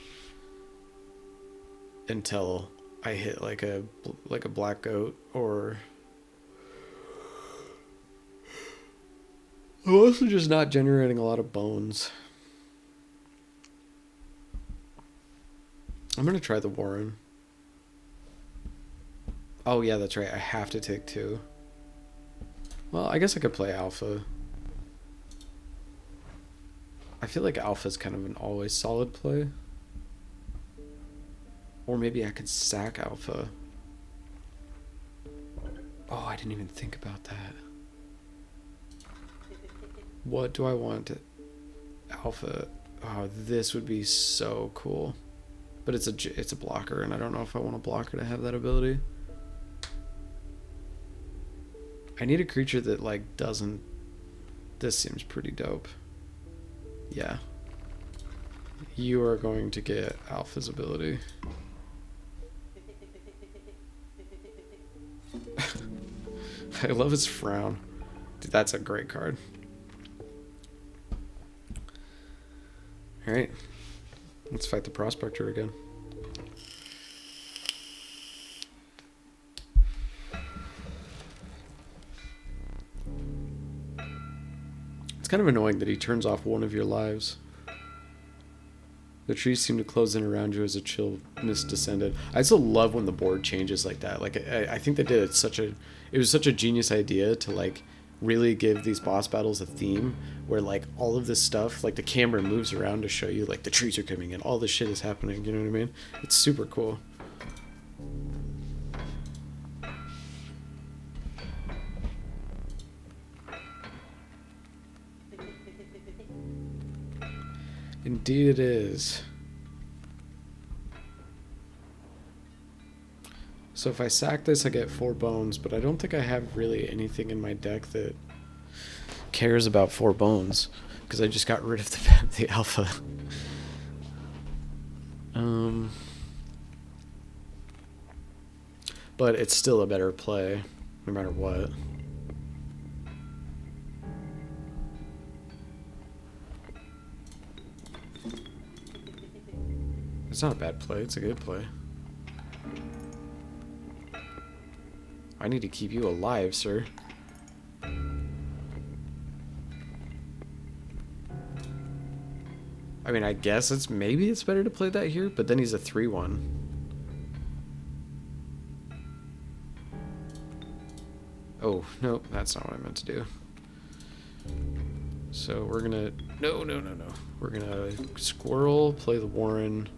until I hit like a black goat, or I'm also just not generating a lot of bones. I'm going to try the Warren. Oh yeah, that's right. I have to take 2. Well, I guess I could play Alpha. I feel like Alpha is kind of an always solid play. Or maybe I could sack Alpha. Oh, I didn't even think about that. What do I want? Alpha. Oh, this would be so cool. But it's a blocker, and I don't know if I want a blocker to have that ability. I need a creature that, like, doesn't... This seems pretty dope. Yeah. You are going to get Alpha's ability. I love his frown. Dude, that's a great card. Alright. Let's fight the Prospector again. It's kind of annoying that he turns off one of your lives. The trees seem to close in around you as a chill mist descended. I also love when the board changes like that. Like I think they did it was such a genius idea to like really give these boss battles a theme where like all of this stuff, like the camera moves around to show you like the trees are coming in, all this shit is happening, you know what I mean? It's super cool. Indeed it is. So if I sack this, I get 4 bones, but I don't think I have really anything in my deck that cares about 4 bones, because I just got rid of the Alpha. But it's still a better play, no matter what. It's not a bad play, it's a good play. I need to keep you alive, sir. I mean, I guess maybe it's better to play that here, but then he's a 3/1. Oh, no, that's not what I meant to do. So we're gonna... No. We're gonna squirrel, play the Warren.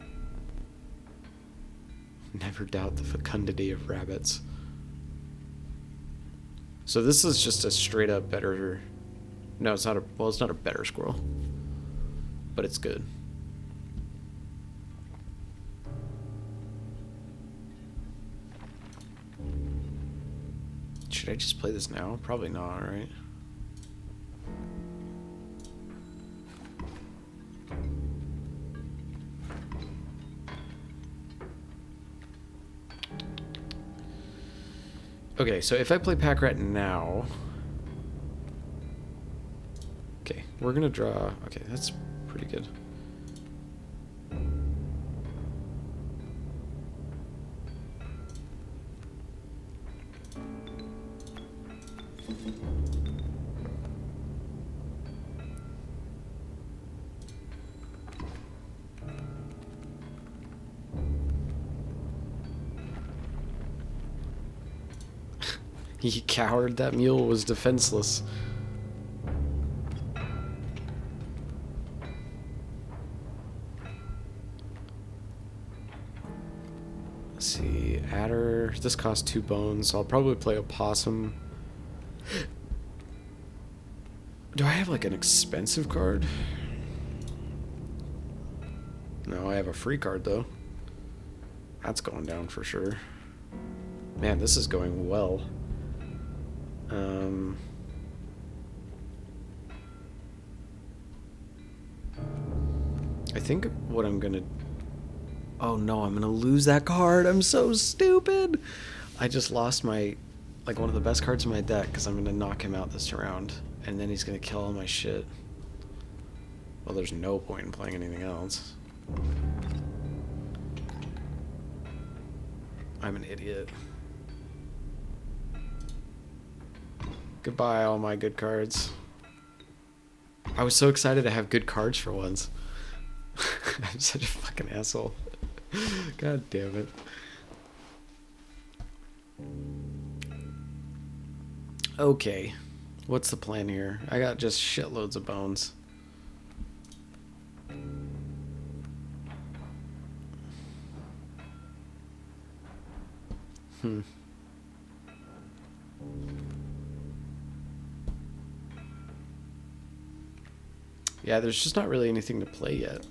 Never doubt the fecundity of rabbits. So this is just a straight up better... No, it's not a... Well, it's not a better squirrel. But it's good. Should I just play this now? Probably not, right? Okay, so if I play Pack Rat now... Okay, we're gonna draw... Okay, that's pretty good. He cowered. That mule was defenseless. Let's see, adder. This costs 2 bones, so I'll probably play opossum. Do I have like an expensive card? No, I have a free card though. That's going down for sure. Man, this is going well. I think what I'm gonna... Oh no, I'm gonna lose that card. I'm so stupid. I just lost my... Like one of the best cards in my deck because I'm gonna knock him out this round. And then he's gonna kill all my shit. Well, there's no point in playing anything else. I'm an idiot. Goodbye, all my good cards. I was so excited to have good cards for once. I'm such a fucking asshole. God damn it. Okay. What's the plan here? I got just shitloads of bones. Yeah, there's just not really anything to play yet.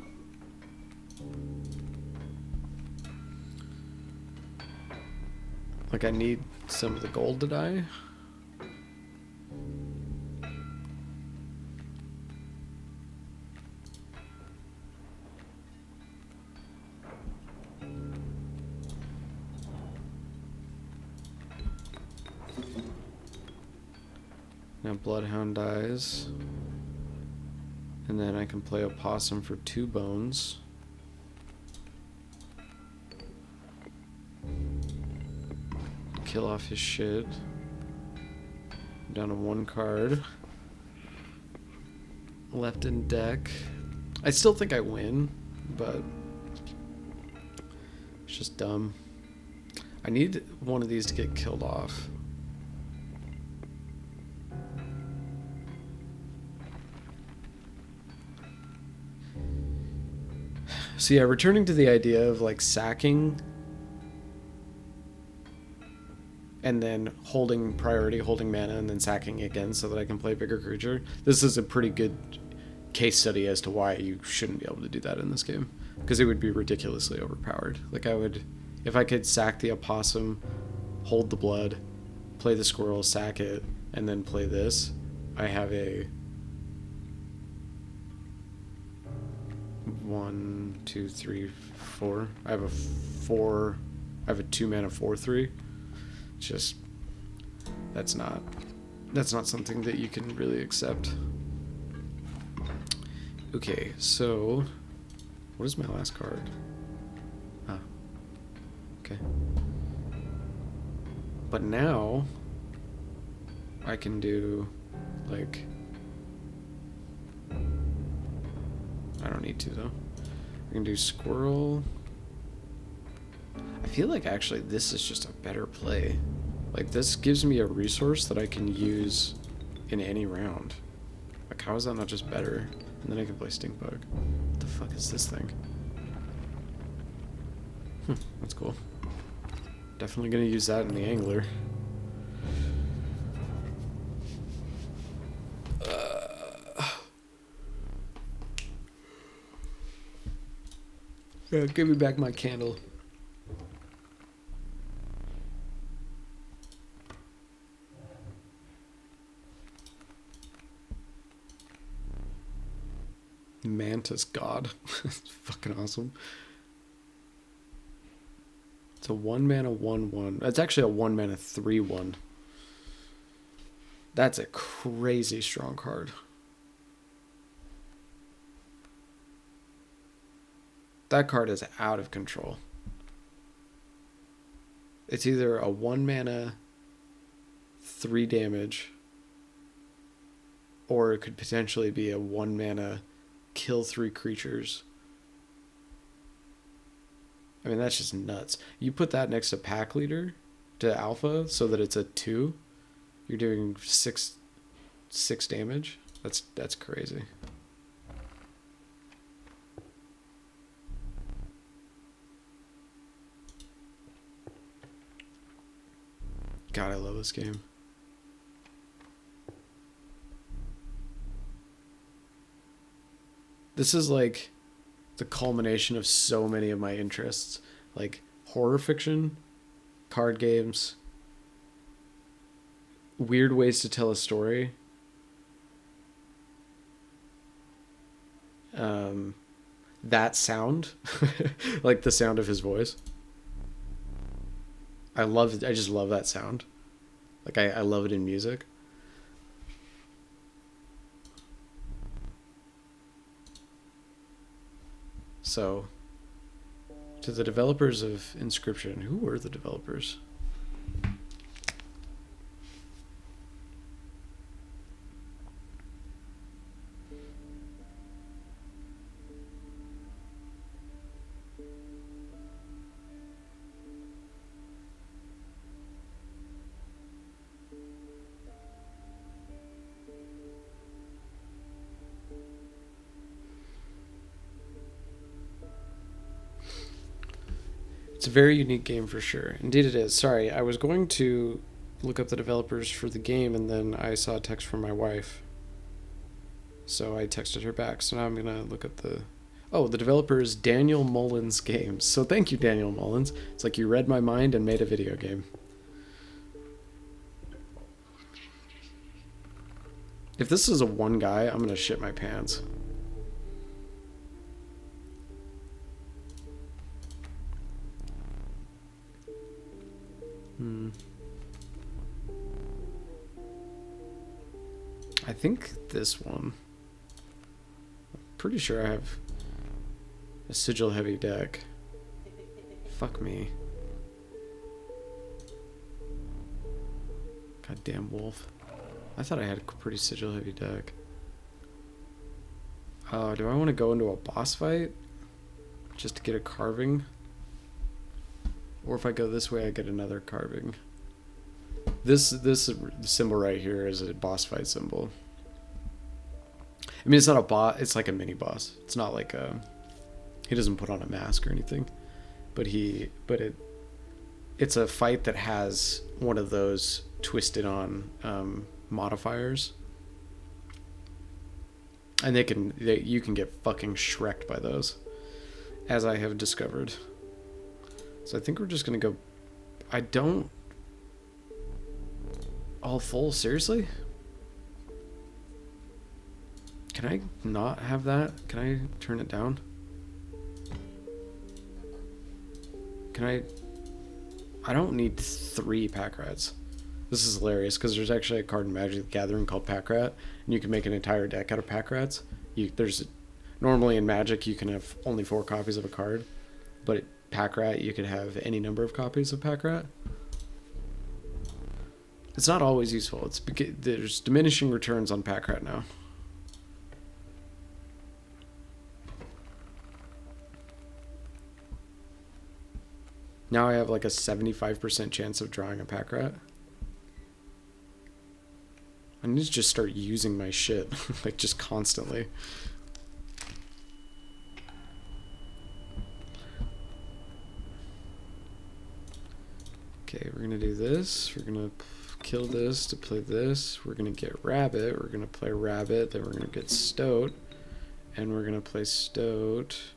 Like, I need some of the gold to die. Now Bloodhound dies. And then I can play Opossum for 2 bones. Kill off his shit. I'm down to 1 card. Left in deck. I still think I win, but it's just dumb. I need one of these to get killed off. So yeah, returning to the idea of like sacking and then holding priority, holding mana, and then sacking again so that I can play a bigger creature. This is a pretty good case study as to why you shouldn't be able to do that in this game. Because it would be ridiculously overpowered. Like I would, if I could sack the opossum, hold the blood, play the squirrel, sack it, and then play this, I have a 1, 2, 3, 4. I have a 4. I have a 2 mana 4/3. Just that's not something that you can really accept. Okay, so what is my last card? Ah, okay. But now I can do like, I don't need to though. I can do squirrel. I feel like actually this is just a better play. Like this gives me a resource that I can use in any round. Like how is that not just better? And then I can play stink bug. What the fuck is this thing? That's cool. Definitely gonna use that in the angler. Yeah, give me back my candle. Mantis God. It's fucking awesome. It's a 1 mana 1/1. It's actually a 1 mana 3/1. That's a crazy strong card. That card is out of control. It's either a 1 mana 3 damage, or it could potentially be a 1 mana kill 3 creatures. I mean, that's just nuts. You put that next to Pack Leader, to Alpha, so that it's a 2. You're doing 6 damage. That's crazy. God, I love this game. This is like the culmination of so many of my interests, like horror fiction, card games, weird ways to tell a story, that sound, like the sound of his voice. I just love that sound. Like I love it in music. So, to the developers of Inscryption, who were the developers? It's a very unique game for sure. Indeed it is. Sorry, I was going to look up the developers for the game and then I saw a text from my wife. So I texted her back. So now I'm going to look up the developer is Daniel Mullins Games. So thank you, Daniel Mullins. It's like you read my mind and made a video game. If this is a one guy, I'm going to shit my pants. I think this one. I'm pretty sure I have a sigil heavy deck. Fuck me. Goddamn wolf. I thought I had a pretty sigil heavy deck. Do I want to go into a boss fight just to get a carving? Or if I go this way, I get another carving. This symbol right here is a boss fight symbol. I mean, it's not a boss. It's like a mini boss. It's not like he doesn't put on a mask or anything, but it's a fight that has one of those twisted on modifiers, and you can get fucking shreked by those, as I have discovered. So I think we're just gonna go. I don't. All full? Seriously? Can I not have that? Can I turn it down? Can I don't need 3 pack rats. This is hilarious because there's actually a card in Magic the Gathering called Pack Rat, and you can make an entire deck out of pack rats. Normally in Magic you can have only 4 copies of a card, but Pack Rat you could have any number of copies of Pack Rat. It's not always useful. There's diminishing returns on pack rat now. Now I have like a 75% chance of drawing a pack rat. I need to just start using my shit, like just constantly. Okay, we're gonna do this. We're gonna kill this to play this. We're gonna get rabbit. We're gonna play rabbit. Then we're gonna get stoat, and we're gonna play stoat.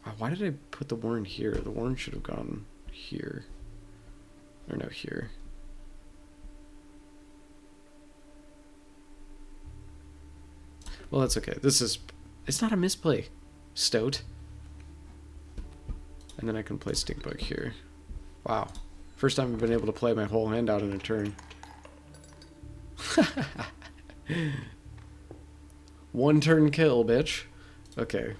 Oh, why did I put the warren here? The warren should have gone here, or no, here. Well, that's okay. It's not a misplay. Stoat. And then I can play Stinkbug here. Wow. First time I've been able to play my whole hand out in a turn. One turn kill, bitch. Okay.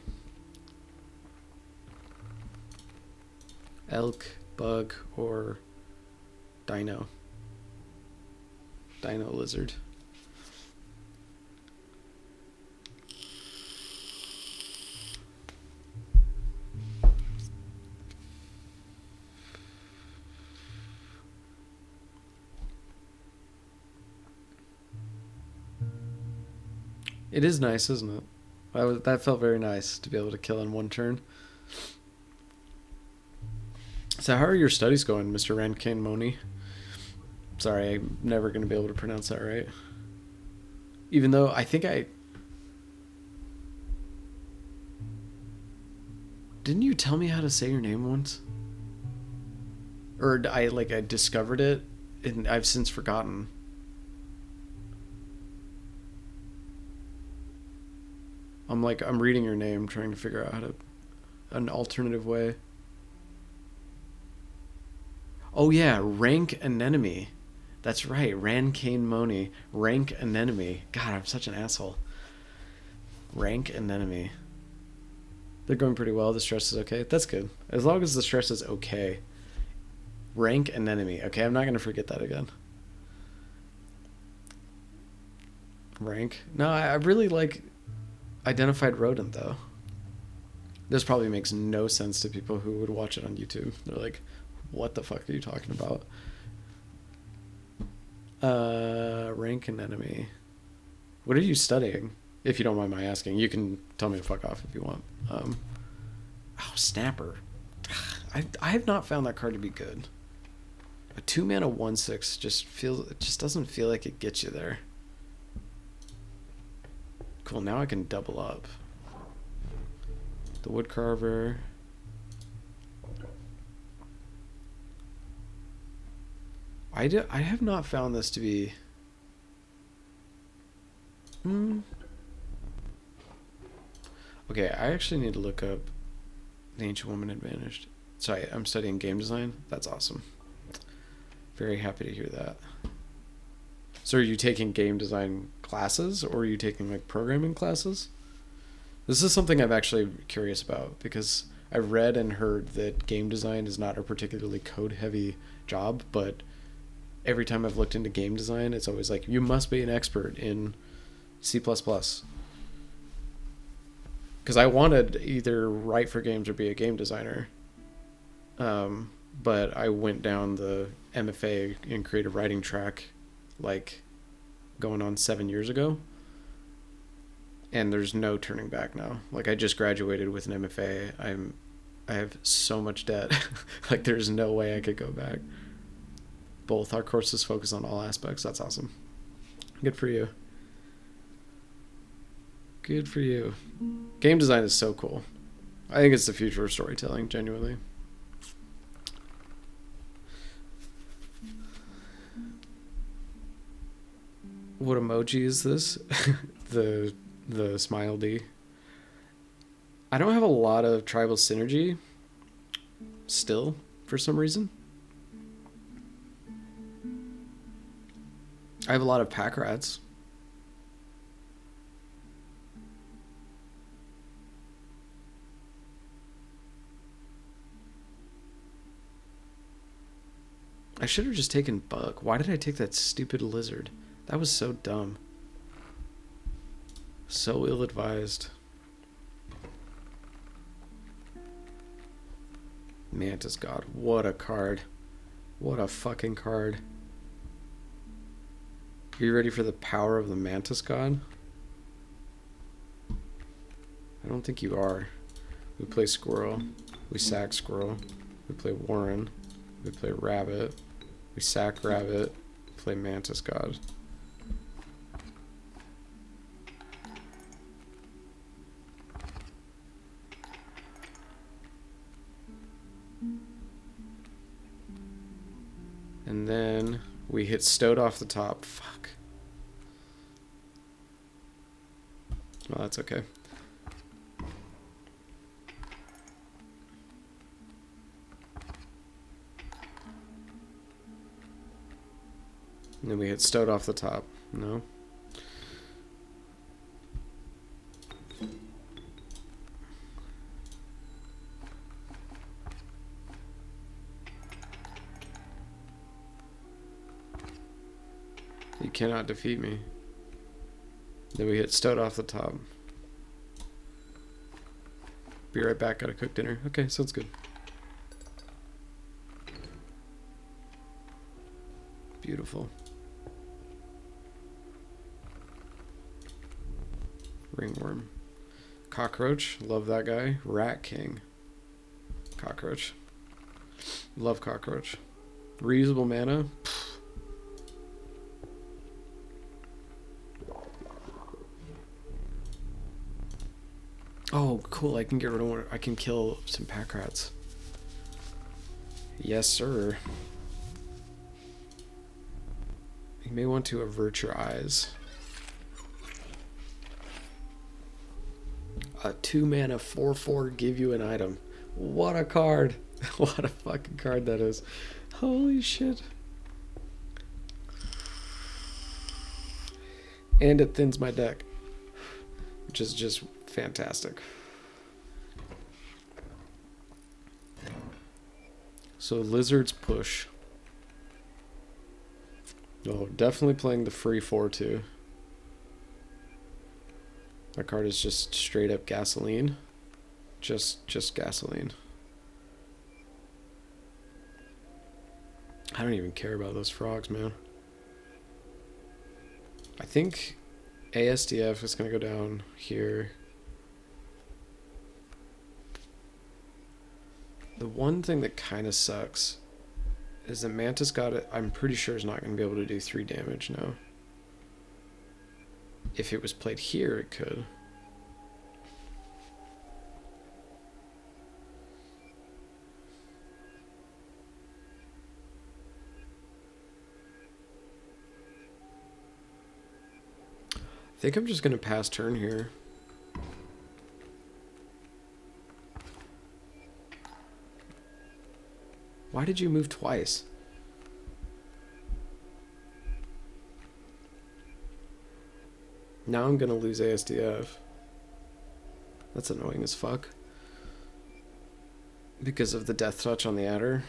Elk, bug, or dino. Dino lizard. It is nice, isn't it? That felt very nice to be able to kill in one turn. So how are your studies going, Mr. Rankane Moni? Sorry, I'm never going to be able to pronounce that right. Even though I think Didn't you tell me how to say your name once? Or I discovered it, and I've since forgotten. I'm reading your name, trying to figure out an alternative way. Oh yeah, rank anemone. That's right, Rankane Moni. Rank anemone. God, I'm such an asshole. Rank anemone. They're going pretty well. The stress is okay. That's good. As long as the stress is okay. Rank anemone. Okay, I'm not going to forget that again. Rank. No, I really like identified rodent, though. This probably makes no sense to people who would watch it on YouTube. They're like, what the fuck are you talking about? Rank anemone. What are you studying? If you don't mind my asking. You can tell me to fuck off if you want. Oh, Snapper. I have not found that card to be good. A 2-mana 1/6 just doesn't feel like it gets you there. Cool, now I can double up. The Woodcarver. I have not found this to be... Okay, I actually need to look up the Ancient Woman Advantaged. Sorry, I'm studying game design. That's awesome. Very happy to hear that. So are you taking game design classes, or are you taking programming classes? This is something I'm actually curious about, because I've read and heard that game design is not a particularly code-heavy job, but every time I've looked into game design, it's always like, you must be an expert in C++. Because I wanted either write for games or be a game designer. But I went down the MFA in creative writing track going on 7 years ago. And there's no turning back now. I just graduated with an MFA. I have so much debt. There's no way I could go back. Both our courses focus on all aspects. That's awesome. Good for you. Good for you. Game design is so cool. I think it's the future of storytelling, genuinely. What emoji is this? the smile D. I don't have a lot of tribal synergy still, for some reason. I have a lot of pack rats. I should have just taken bug. Why did I take that stupid lizard? That was so dumb. So ill-advised. Mantis God. What a card. What a fucking card. Are you ready for the power of the Mantis God? I don't think you are. We play Squirrel. We sack Squirrel. We play Warren. We play Rabbit. We sack Rabbit. We play Mantis God. And then we hit Stoat off the top. Fuck. Well, that's okay. And then we hit Stoat off the top. No. You cannot defeat me. Then we hit Stoat off the top. Be right back, gotta cook dinner. Okay, sounds good. Beautiful. Ringworm. Cockroach, love that guy. Rat King. Cockroach. Love Cockroach. Reusable mana. Oh, cool. I can get rid of one. I can kill some pack rats. Yes, sir. You may want to avert your eyes. A 2-mana 4/4 give you an item. What a card. What a fucking card that is. Holy shit. And it thins my deck, which is just fantastic. So Lizard's Push. Oh, definitely playing the free 4/2. That card is just straight up gasoline. Just gasoline. I don't even care about those frogs, man. I think ASDF is going to go down here. The one thing that kind of sucks is that Mantis got it. I'm pretty sure is not going to be able to do 3 damage now. If it was played here, it could. I think I'm just going to pass turn here. Why did you move twice? Now I'm going to lose ASDF. That's annoying as fuck. Because of the death touch on the adder.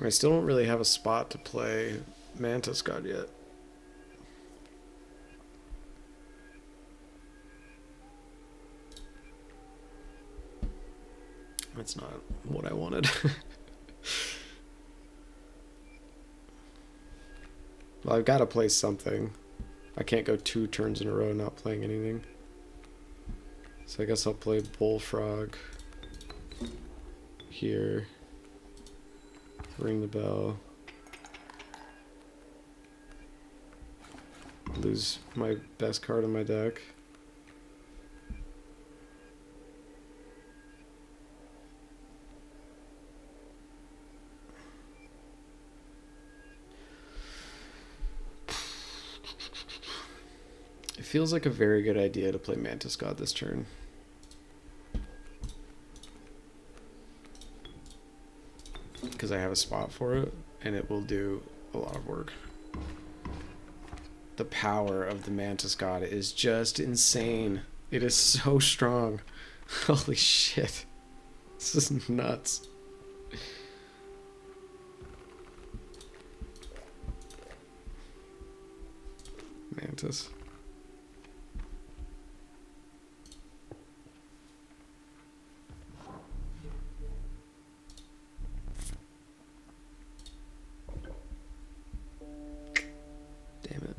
I still don't really have a spot to play Mantis God yet. That's not what I wanted. Well, I've got to play something. I can't go 2 turns in a row not playing anything. So I guess I'll play Bullfrog here. Ring the bell. Lose my best card in my deck. It feels like a very good idea to play Mantis God this turn. Because I have a spot for it, and it will do a lot of work. the power of the Mantis God is just insane. It is so strong. Holy shit. This is nuts. Mantis. Damn it.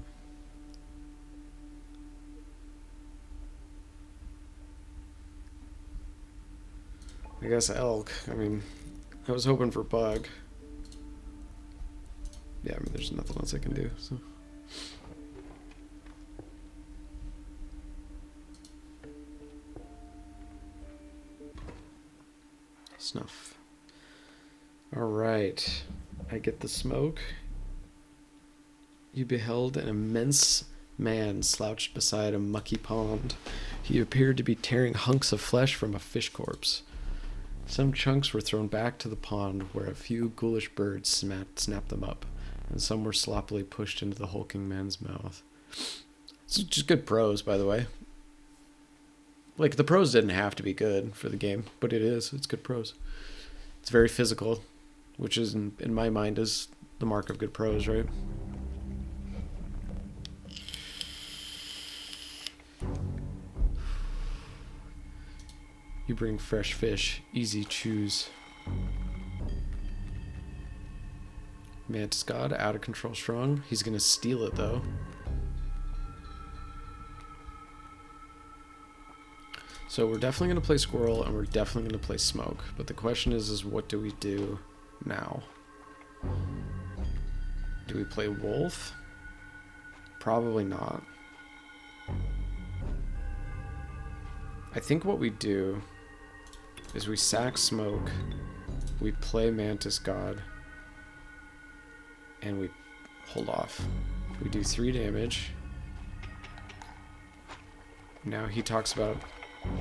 I guess elk. I mean, I was hoping for bug. Yeah, I mean, there's nothing else I can do, so. Snuff. Alright. I get the smoke. You beheld an immense man slouched beside a mucky pond. He appeared to be tearing hunks of flesh from a fish corpse. Some chunks were thrown back to the pond, where a few ghoulish birds snapped them up, and some were sloppily pushed into the hulking man's mouth. It's just good prose, by the way. Like, the prose didn't have to be good for the game, but it is. It's good prose. It's very physical, which is, in my mind, is the mark of good prose, right? You bring fresh fish. Easy choose. Mantis God, out of control strong. He's gonna steal it, though. So we're definitely gonna play squirrel, and we're definitely gonna play smoke. But the question is what do we do now? Do we play wolf? Probably not. I think what we do is we sack smoke, we play Mantis God, and we hold off. We do 3 damage. Now he talks about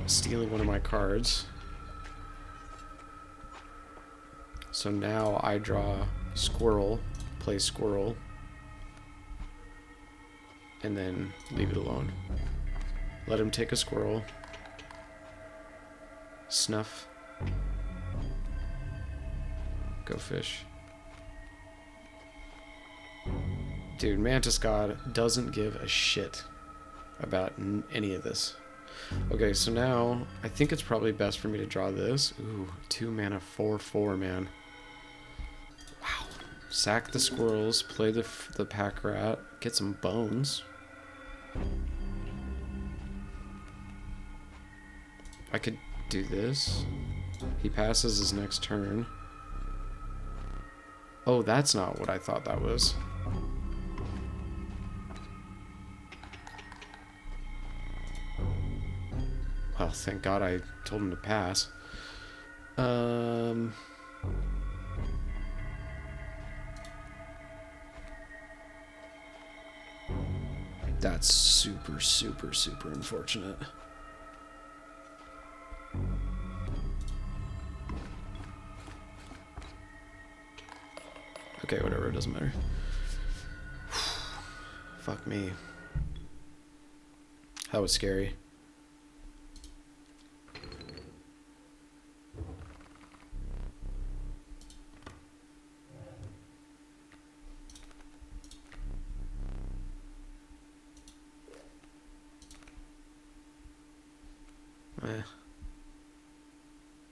stealing one of my cards. So now I draw squirrel, play squirrel, and then leave it alone. Let him take a squirrel. Snuff. Go fish. Dude, Mantis God doesn't give a shit about any of this. Okay, so now I think it's probably best for me to draw this. Ooh, 2 mana, 4/4, man. Wow. Sack the squirrels, play the pack rat, get some bones. I could do this. He passes his next turn. Oh, that's not what I thought that was. Well, thank God I told him to pass. That's super, super, super unfortunate. Okay, whatever, it doesn't matter. Fuck me. That was scary.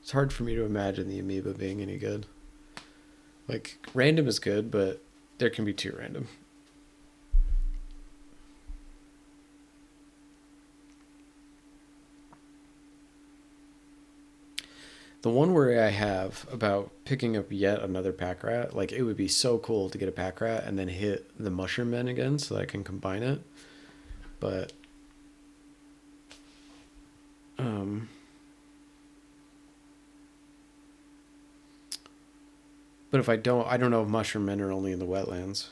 It's hard for me to imagine the amoeba being any good. Like, random is good, but there can be too random. The one worry I have about picking up yet another pack rat, like, it would be so cool to get a pack rat and then hit the mushroom men again so that I can combine it. But if I don't know if mushroom men are only in the wetlands.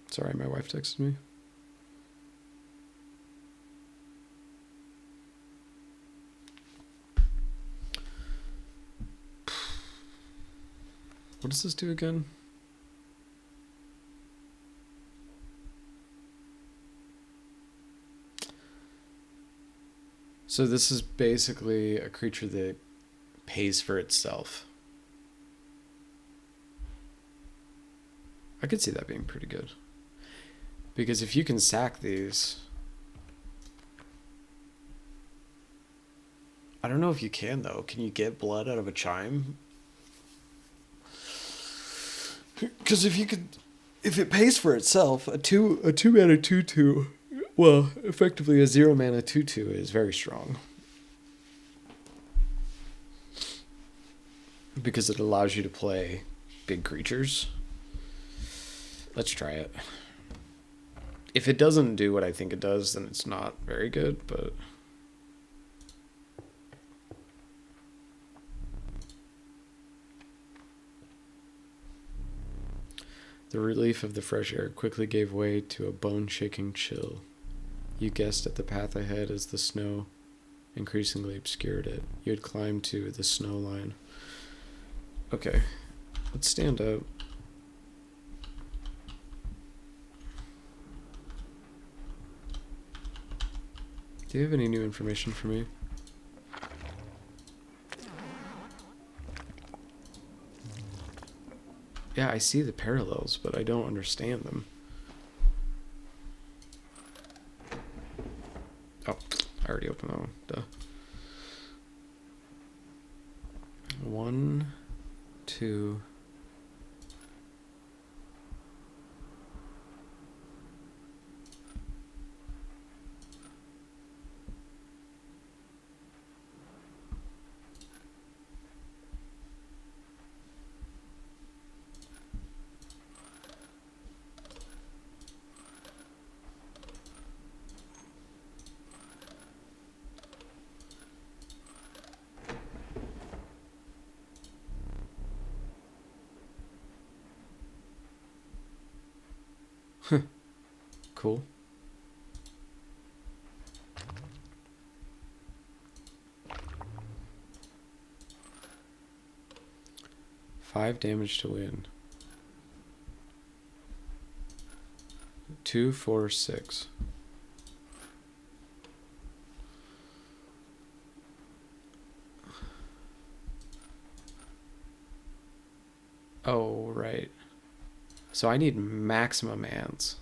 Sorry, my wife texted me. What does this do again? So this is basically a creature that pays for itself. I could see that being pretty good. Because if you can sack these... I don't know if you can, though. Can you get blood out of a chime? Because if you could... If it pays for itself, a 2 mana 2/2... Well, effectively a 0 mana 2/2 is very strong. Because it allows you to play big creatures. Let's try it. If it doesn't do what I think it does, then it's not very good, but... The relief of the fresh air quickly gave way to a bone-shaking chill. You guessed at the path ahead as the snow increasingly obscured it. You had climbed to the snow line. Okay, let's stand up. Do you have any new information for me? Yeah, I see the parallels, but I don't understand them. Oh, I already opened that one. Duh. 1, 2... Cool. Five damage to win. 2, 4, 6. Oh, right. So I need maximum ants.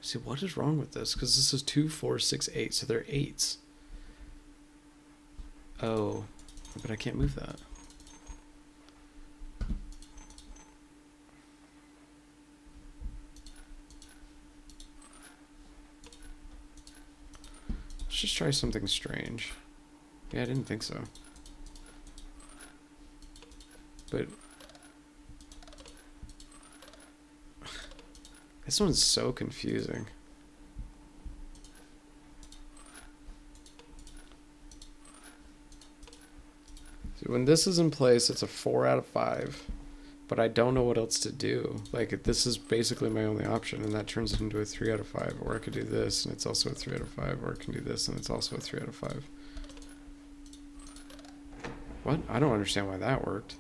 See, what is wrong with this? Because this is 2, 4, 6, 8. So they're 8s. Oh, but I can't move that. Let's just try something strange. Yeah, I didn't think so. But this one's so confusing. So when this is in place, it's a 4 out of 5. But I don't know what else to do. Like, this is basically my only option, and that turns it into a 3 out of 5. Or I could do this, and it's also a 3 out of 5. Or I can do this, and it's also a 3 out of 5. What? I don't understand why that worked.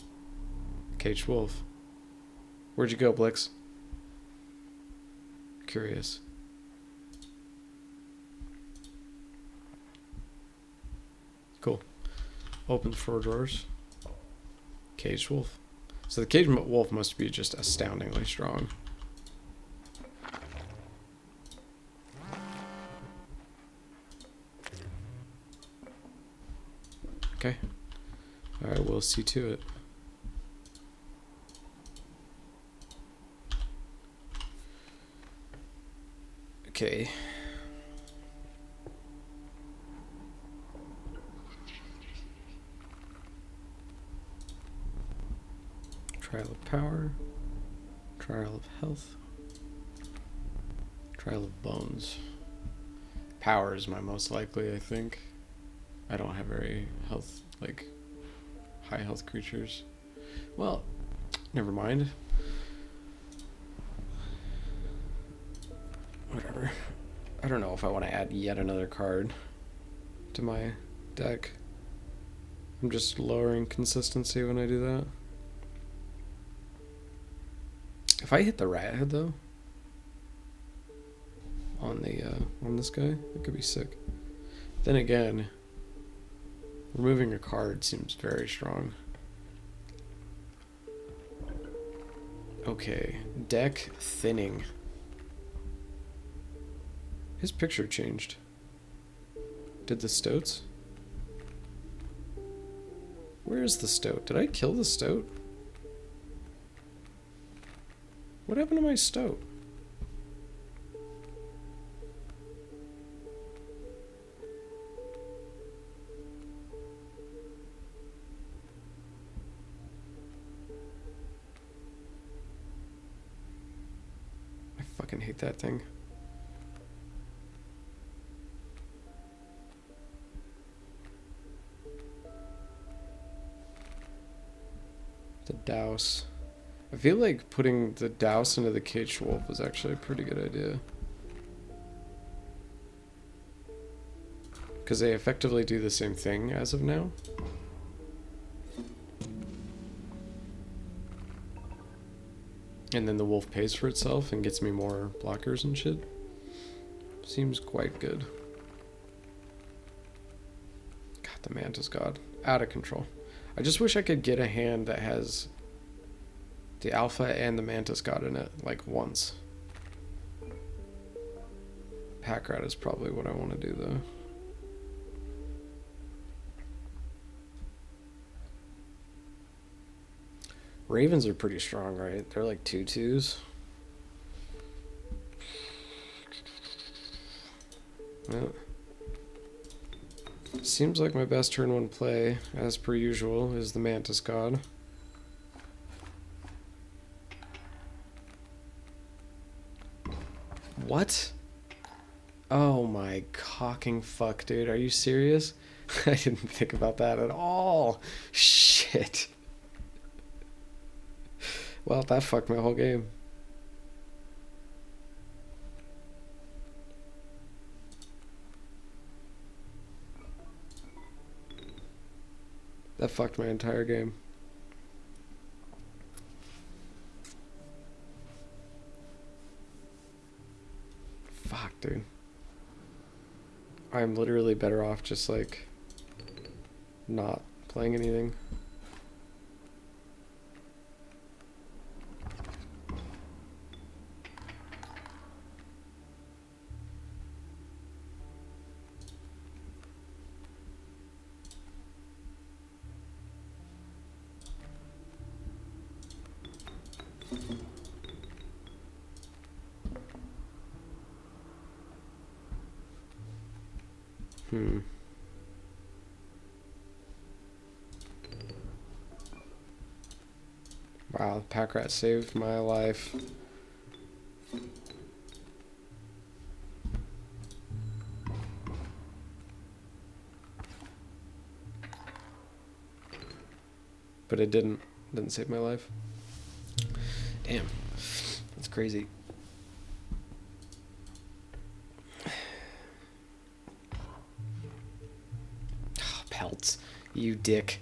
Caged wolf. Where'd you go, Blix? Curious. Cool. Opens 4 drawers. Caged wolf. So the caged wolf must be just astoundingly strong. Okay. Alright, we'll see to it. Okay. Trial of power. Trial of health. Trial of bones. Power is my most likely, I think. I don't have very health, like, high health creatures. Well, never mind. Whatever. I don't know if I want to add yet another card to my deck. I'm just lowering consistency when I do that. If I hit the rat head though, on this guy, it could be sick. Then again, removing a card seems very strong. Okay, deck thinning. His picture changed. Did the stoats? Where is the stoat? Did I kill the stoat? What happened to my stoat? I fucking hate that thing. The douse. I feel like putting the douse into the caged wolf was actually a pretty good idea. Because they effectively do the same thing as of now. And then the wolf pays for itself and gets me more blockers and shit. Seems quite good. God, the Mantis God. Out of control. I just wish I could get a hand that has the Alpha and the Mantis God in it, like once. Pack Rat is probably what I want to do though. Ravens are pretty strong, right? They're like 2/2s. Well, seems like my best turn 1 play, as per usual, is the Mantis God. What? Oh my cocking fuck, dude. Are you serious? I didn't think about that at all. Shit. Well, that fucked my whole game. That fucked my entire game. Fuck, dude. I'm literally better off just, like, not playing anything. Wow, Pack Rat saved my life. But it didn't save my life. Damn. That's crazy. Oh, pelts. You dick.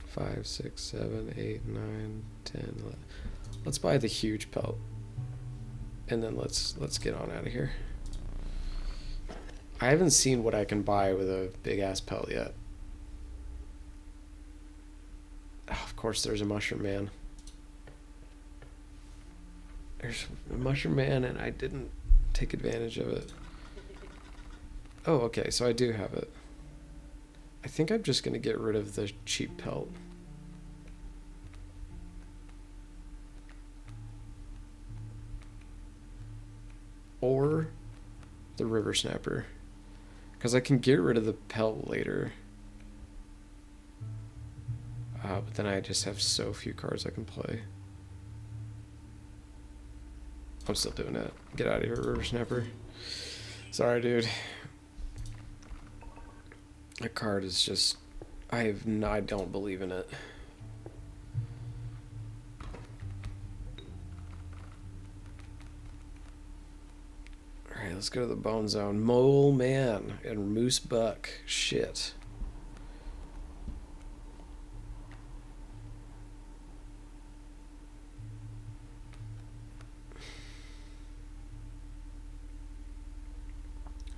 Five, 6, 7, 8, 9, 10, 11. Let's buy the huge pelt. And then let's get on out of here. I haven't seen what I can buy with a big ass pelt yet. Oh, of course there's a Mushroom Man. There's a Mushroom Man and I didn't take advantage of it. Oh, okay, so I do have it. I think I'm just gonna get rid of the cheap pelt. Or the River Snapper. Because I can get rid of the pelt later. But then I just have so few cards I can play. I'm still doing it. Get out of here, River Snapper. Sorry, dude. That card is just... I don't believe in it. Alright, let's go to the Bone Zone. Mole Man and Moose Buck. Shit.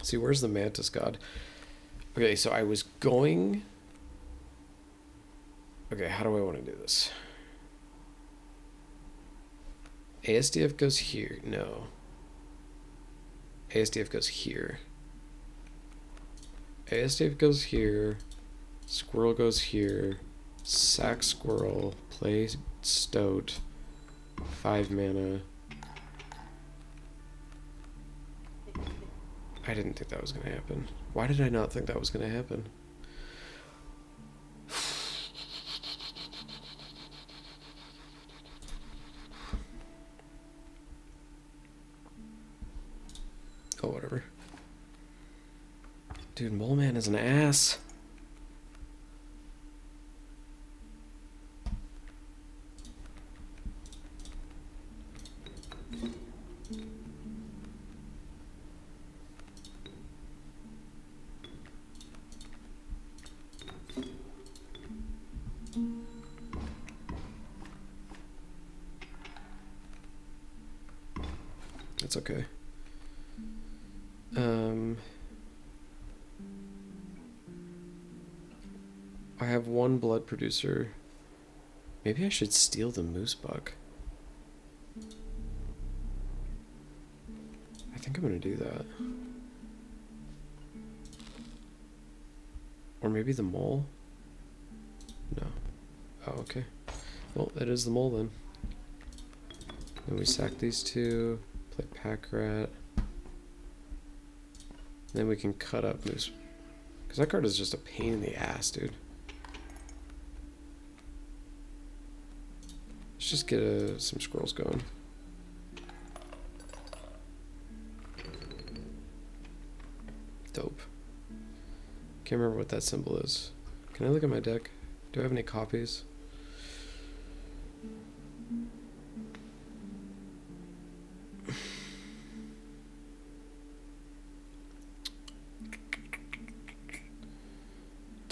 See, where's the Mantis God? Okay, so I was going... Okay, how do I want to do this? ASDF goes here. No. ASDF goes here. ASDF goes here. Squirrel goes here. Sack Squirrel. Play Stoat. 5 mana. I didn't think that was going to happen. Why did I not think that was going to happen? Oh, whatever. Dude, Mole Man is an ass. It's okay. I have 1 blood producer. Maybe I should steal the Moose Buck. I think I'm gonna do that. Or maybe the mole? No. Oh, okay. Well, it is the mole then. Then we sack these 2, play Pack Rat. Then we can cut up Moose. Because that card is just a pain in the ass, dude. Let's just get some squirrels going. Dope. Can't remember what that symbol is. Can I look at my deck? Do I have any copies?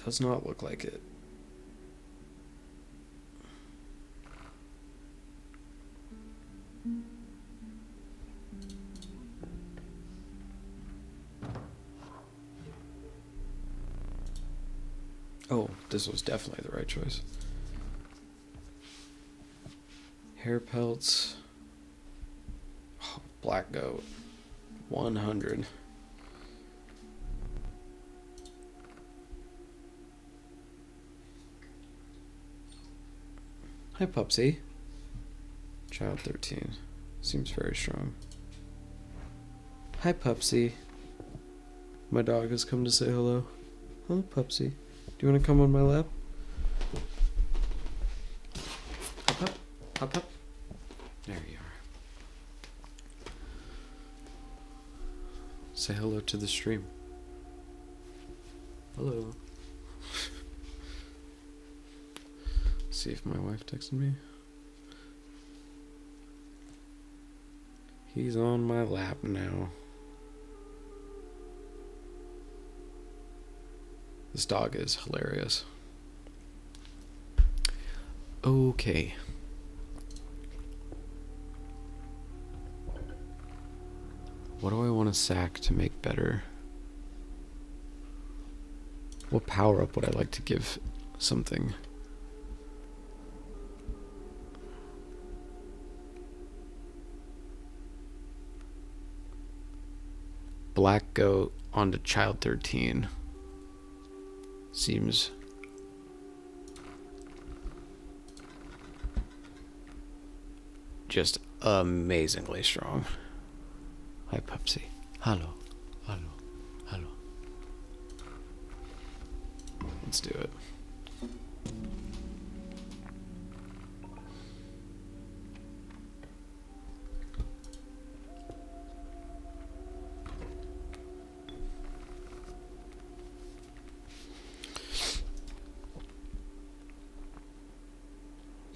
Does not look like it. Oh, this was definitely the right choice. Hair pelts. Oh, black goat. 100. Hi, Pupsy. Child 13. Seems very strong. Hi, Pupsy. My dog has come to say hello. Hello, Pupsy. Do you want to come on my lap? Hop, hop. Hop, hop. There you are. Say hello to the stream. Hello. See if my wife texted me. He's on my lap now. This dog is hilarious. Okay. What do I want to sack to make better? What power up would I like to give something? Black goat onto child 13 seems just amazingly strong. Hi, Pupsy. Hello. Hello. Hello. Let's do it.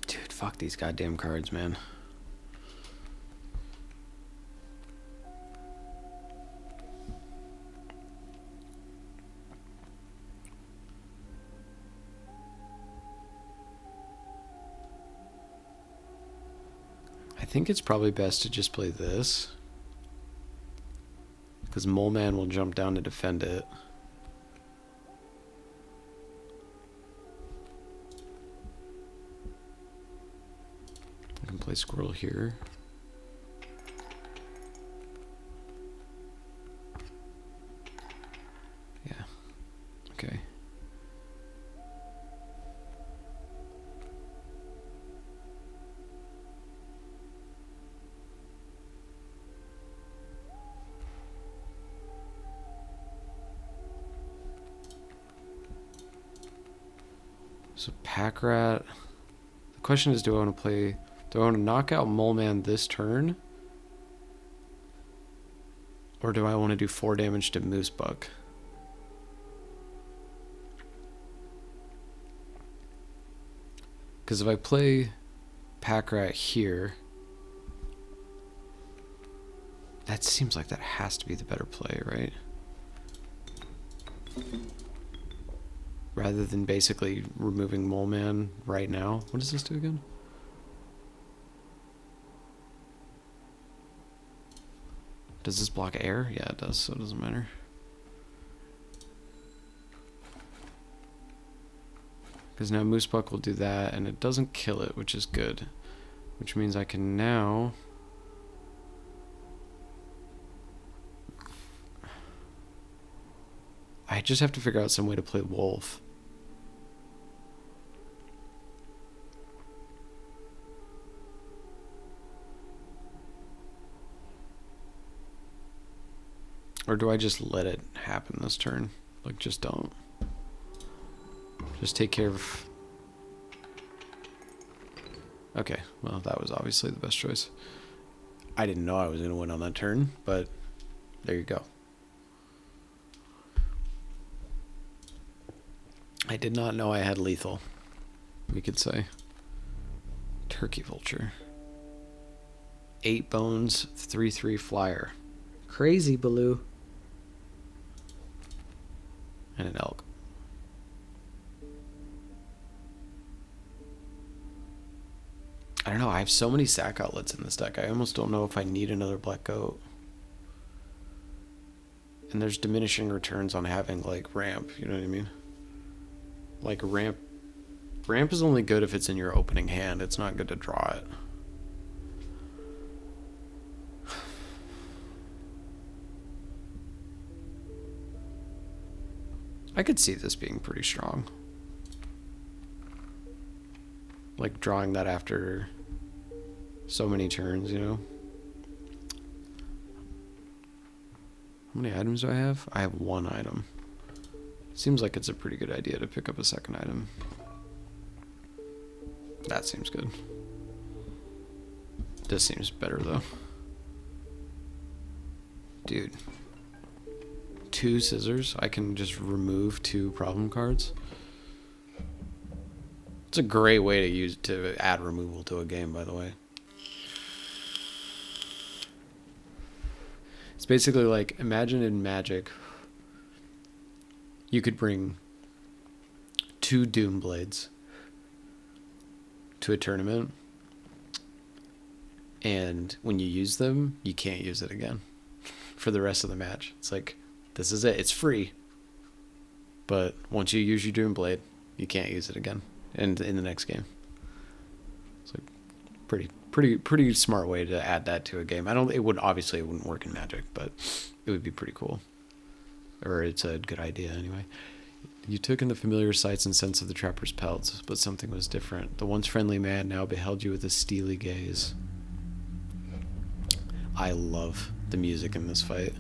Dude, fuck these goddamn cards, man. think it's probably best to just play this, because Mole Man will jump down to defend it. I can play Squirrel here. Yeah. Okay. So Pack Rat. The question is, do I want to knock out Mole Man this turn? Or do I want to do 4 damage to Moose Buck? Because if I play Pack Rat here, that seems like that has to be the better play, right? Rather than basically removing Mole Man right now. What does this do again? Does this block air? Yeah, it does, so it doesn't matter. Because now Moose Buck will do that, and it doesn't kill it, which is good. Which means I can now... I just have to figure out some way to play Wolf. Or do I just let it happen this turn? Like, just don't. Just take care of... Okay, well, that was obviously the best choice. I didn't know I was going to win on that turn, but there you go. I did not know I had lethal, we could say. Turkey Vulture. 8 bones, 3/3 flyer. Crazy, Baloo. And an elk. I don't know, I have so many sack outlets in this deck. I almost don't know if I need another Black Goat. And there's diminishing returns on having, like, ramp, you know what I mean? Like, ramp is only good if it's in your opening hand. It's not good to draw it. I could see this being pretty strong. Like, drawing that after so many turns, you know? How many items do I have? I have 1 item. Seems like it's a pretty good idea to pick up a second item. That seems good. This seems better, though. Dude. 2 scissors. I can just remove 2 problem cards. It's a great way to add removal to a game, by the way. It's basically like, imagine in Magic, you could bring 2 Doom Blades to a tournament, and when you use them, you can't use it again for the rest of the match. It's like, this is it. It's free. But once you use your Doom Blade, you can't use it again in the next game. It's like pretty smart way to add that to a game. It wouldn't work in Magic, but it would be pretty cool. Or it's a good idea anyway. You took in the familiar sights and scents of the trapper's pelts, but something was different. The once friendly man now beheld you with a steely gaze. I love the music in this fight.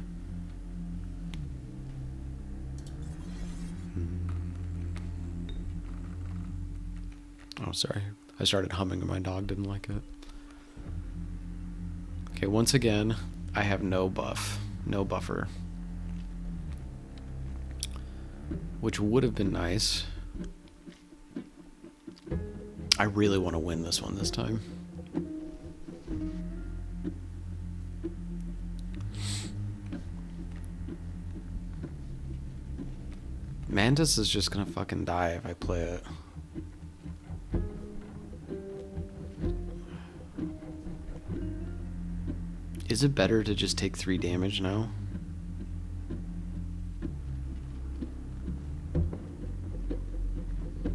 Oh, sorry. I started humming and my dog didn't like it. Okay, once again, I have no buff. No buffer. Which would have been nice. I really want to win this one this time. Mantis is just gonna fucking die if I play it. Is it better to just take 3 damage now?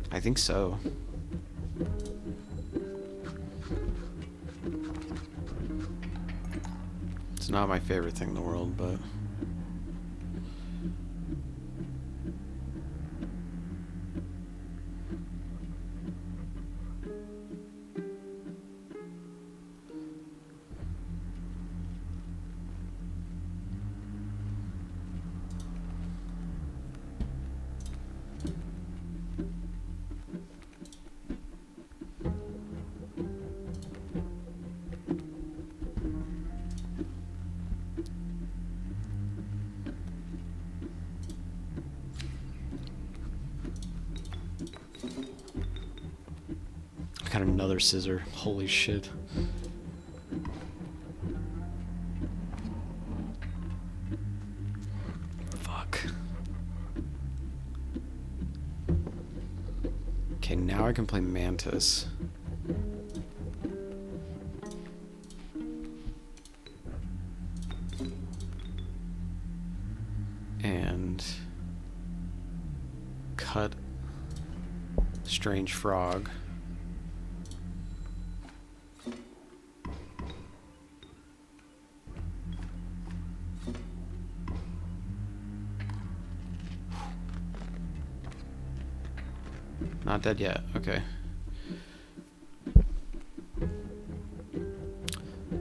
I think so. It's not my favorite thing in the world, but... Got another scissor. Holy shit. Fuck. Okay, now I can play Mantis. And cut Strange Frog. Not dead yet. Okay.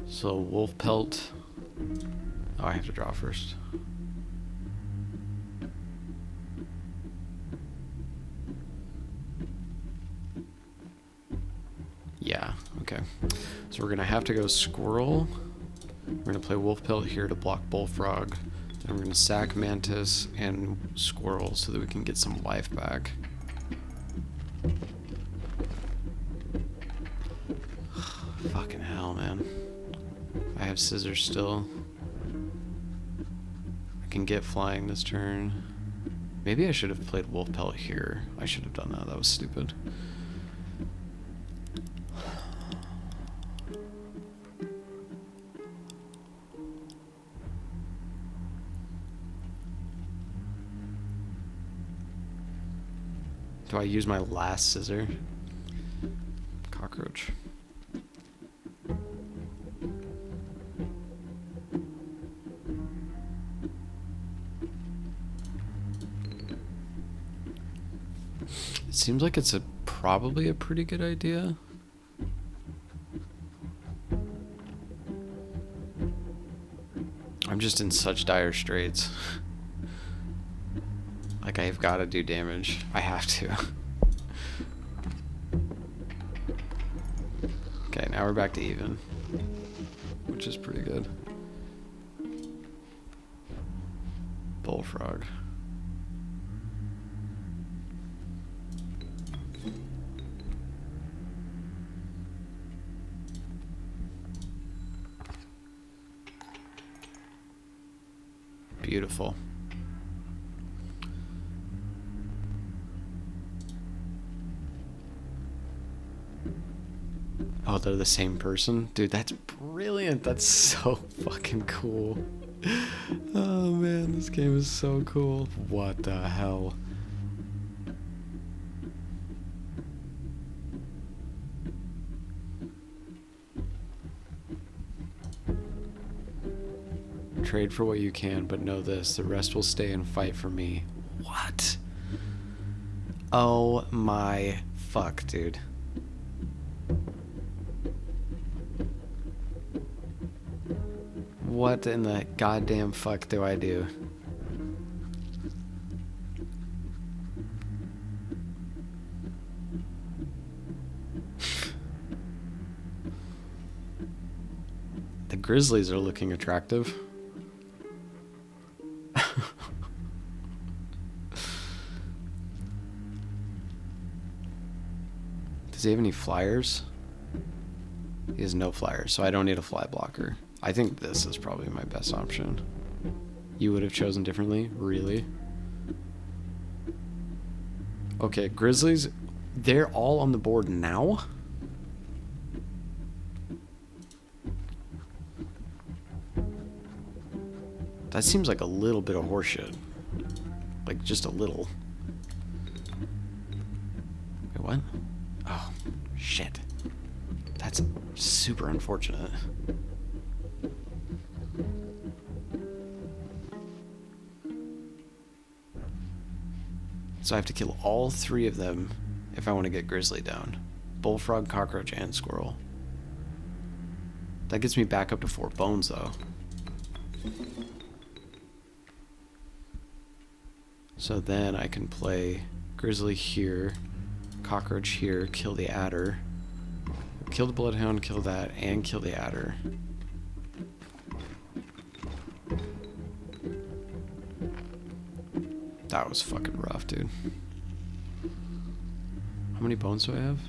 So wolf pelt. Oh, I have to draw first. Yeah. Okay. So we're gonna have to go squirrel. We're gonna play wolf pelt here to block bullfrog. Then we're gonna sack mantis and squirrel so that we can get some life back. Fucking hell, man. I have scissors still. I can get flying this turn. Maybe I should have played wolf pelt here. I should have done that. That was stupid. Do I use my last scissor? Cockroach. It seems like it's probably a pretty good idea. I'm just in such dire straits. Like, I've got to do damage. I have to. Okay, now we're back to even. Which is pretty good. Bullfrog. Beautiful. Oh, they're the same person? Dude, that's brilliant. That's so fucking cool. Oh man, this game is so cool. What the hell? Trade for what you can, but know this, the rest will stay and fight for me. What? Oh my fuck, dude. What in the goddamn fuck do I do? The grizzlies are looking attractive. Does he have any flyers? He has no flyers, so I don't need a fly blocker. I think this is probably my best option. You would have chosen differently? Really? Okay, grizzlies, they're all on the board now? That seems like a little bit of horseshit. Like, just a little. Wait, what? Oh, shit. That's super unfortunate. So I have to kill all 3 of them if I want to get Grizzly down. Bullfrog, cockroach, and squirrel. That gets me back up to 4 bones, though. So then I can play Grizzly here, cockroach here, kill the adder, kill the bloodhound, kill that, and kill the adder. That was fucking rough, dude. How many bones do I have?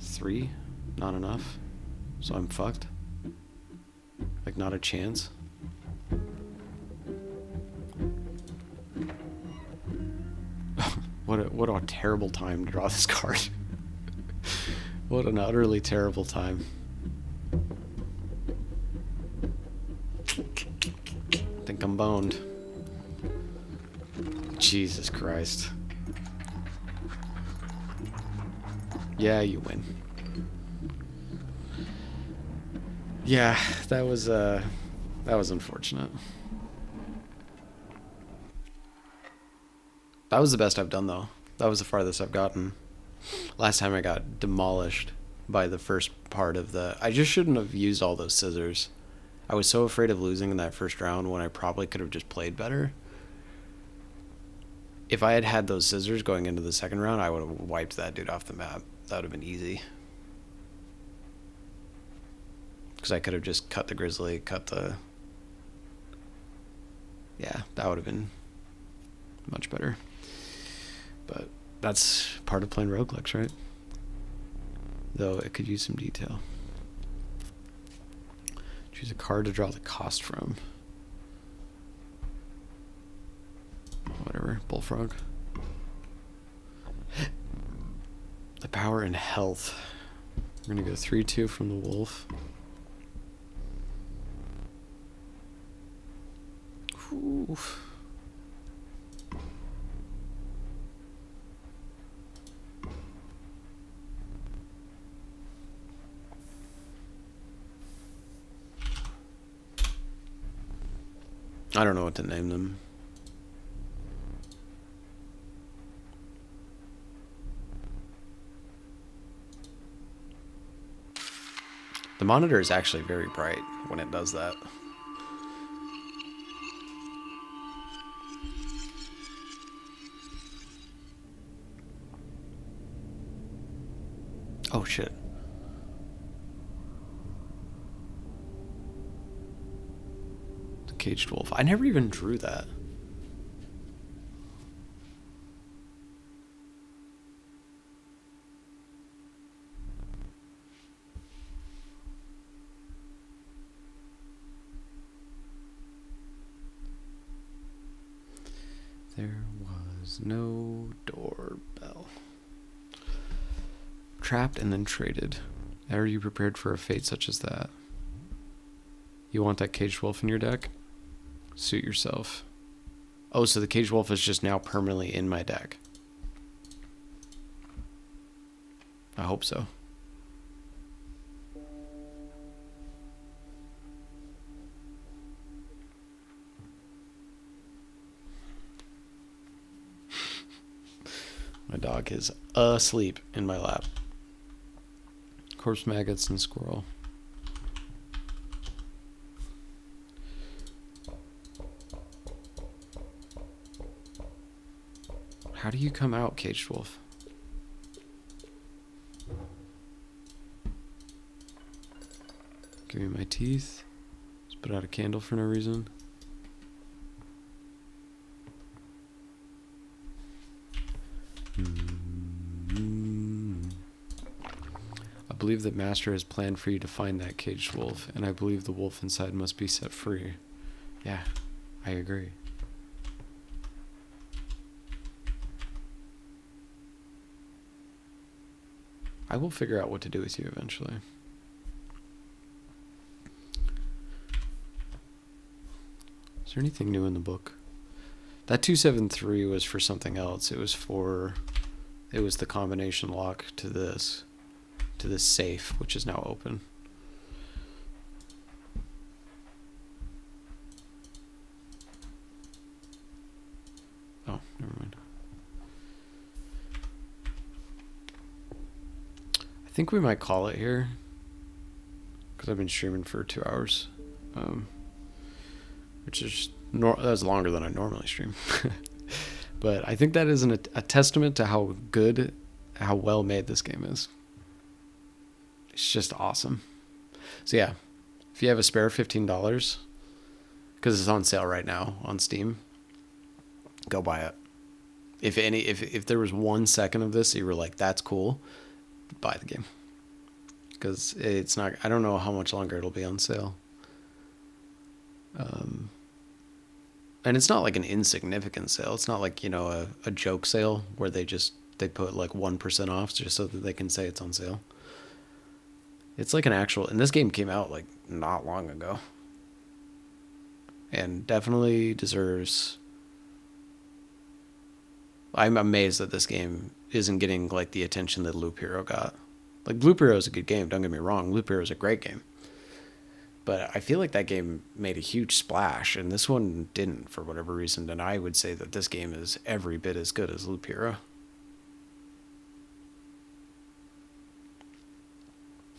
3? Not enough. So I'm fucked. Like, not a chance. What a terrible time to draw this card. What an utterly terrible time. I think I'm boned. Jesus Christ. Yeah, you win. Yeah, that was unfortunate. That was the best I've done, though. That was the farthest I've gotten. Last time I got demolished by the first part of the... I just shouldn't have used all those scissors. I was so afraid of losing in that first round when I probably could have just played better. If I had had those scissors going into the second round, I would have wiped that dude off the map. That would have been easy. Because I could have just cut the grizzly, cut the... Yeah, that would have been much better. But that's part of playing roguelikes, right? Though it could use some detail. Choose a card to draw the cost from. Whatever, bullfrog. The power and health. We're gonna go 3-2 from the wolf. Oof. I don't know what to name them. The monitor is actually very bright when it does that. Oh shit. The caged wolf. I never even drew that. There was no doorbell. Trapped and then traded. Are you prepared for a fate such as that? You want that caged wolf in your deck? Suit yourself. Oh, so the caged wolf is just now permanently in my deck. I hope so. My dog is asleep in my lap. Corpse maggots and squirrel. How do you come out, caged wolf? Give me my teeth. Just put out a candle for no reason. I believe that Master has planned for you to find that caged wolf, and I believe the wolf inside must be set free. Yeah, I agree. I will figure out what to do with you eventually. there anything new in the book? That 273 was for something else. It was the combination lock to this safe, which is now open. Oh, never mind. I think we might call it here, because I've been streaming for 2 hours, which is that's longer than I normally stream. But I think that is a testament to how well made this game is. It's just awesome. So yeah, if you have a spare $15, because it's on sale right now on Steam, go buy it. If there was 1 second of this that you were like, that's cool, buy the game. Because it's not, I don't know how much longer it'll be on sale. And it's not like an insignificant sale. It's not like, a joke sale where they put like 1% off just so that they can say it's on sale. It's like an actual, and this game came out like not long ago. And definitely deserves, I'm amazed that this game isn't getting like the attention that Loop Hero got. Like, Loop Hero is a good game, don't get me wrong. Loop Hero is a great game. But I feel like that game made a huge splash, and this one didn't for whatever reason. And I would say that this game is every bit as good as Loop Hero.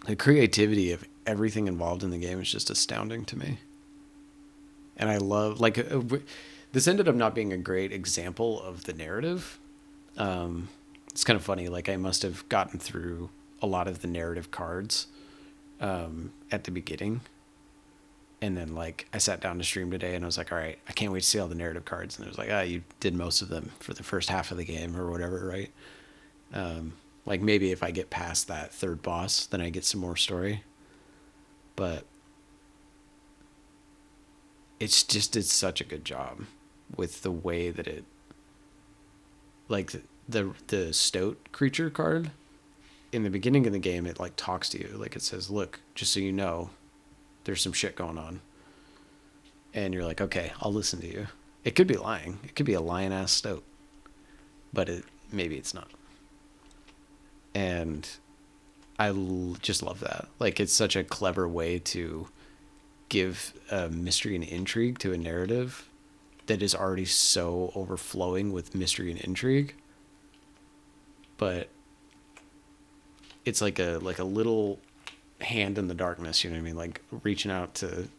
The creativity of everything involved in the game is just astounding to me. And I love, like, this ended up not being a great example of the narrative. It's kind of funny. Like, I must have gotten through a lot of the narrative cards at the beginning. And then, like, I sat down to stream today and I was like, all right, I can't wait to see all the narrative cards. And it was like, you did most of them for the first half of the game or whatever, right? Like, maybe if I get past that third boss, then I get some more story. But it's such a good job with the way that it, like, the Stoat creature card in the beginning of the game, it like talks to you. Like, it says, look, just so you know, there's some shit going on. And you're like, okay, I'll listen to you. It could be lying. It could be a lying ass Stoat, but maybe it's not. And I just love that. Like, it's such a clever way to give a mystery and intrigue to a narrative that is already so overflowing with mystery and intrigue. But it's like a little hand in the darkness, you know what I mean? Like, reaching out to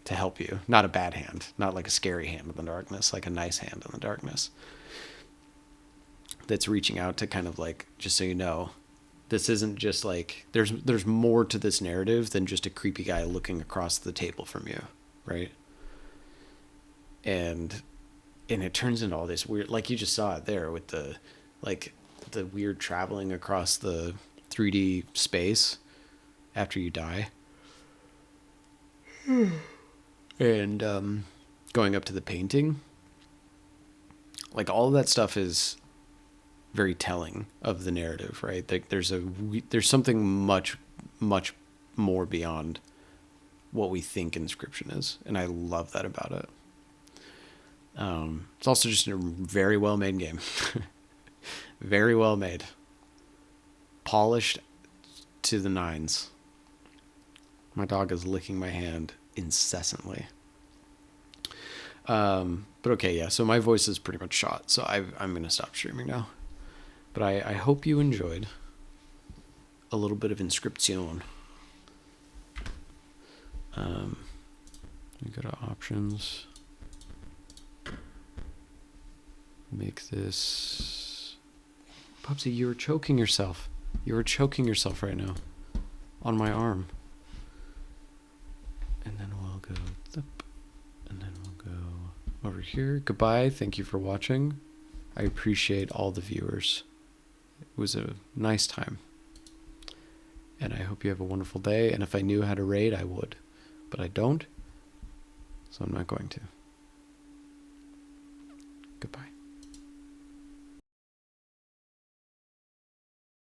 help you. Not a bad hand. Not like a scary hand in the darkness, like a nice hand in the darkness. That's reaching out to kind of like, just so you know, this isn't just like, there's more to this narrative than just a creepy guy looking across the table from you, right? And it turns into all this weird, like you just saw it there with the weird traveling across the 3D space after you die. And going up to the painting. Like, all of that stuff is very telling of the narrative, right? Like, there's something much, much more beyond what we think Inscryption is. And I love that about it. It's also just a very well made game. Very well made. Polished to the nines. My dog is licking my hand incessantly. But okay, yeah, so my voice is pretty much shot, so I'm going to stop streaming now. But I hope you enjoyed a little bit of Inscryption. We go to options. Make this... Popsy, you were choking yourself. You were choking yourself right now. On my arm. And then we'll go... And then we'll go over here. Goodbye. Thank you for watching. I appreciate all the viewers. It was a nice time. And I hope you have a wonderful day. And if I knew how to raid, I would. But I don't. So I'm not going to. Goodbye.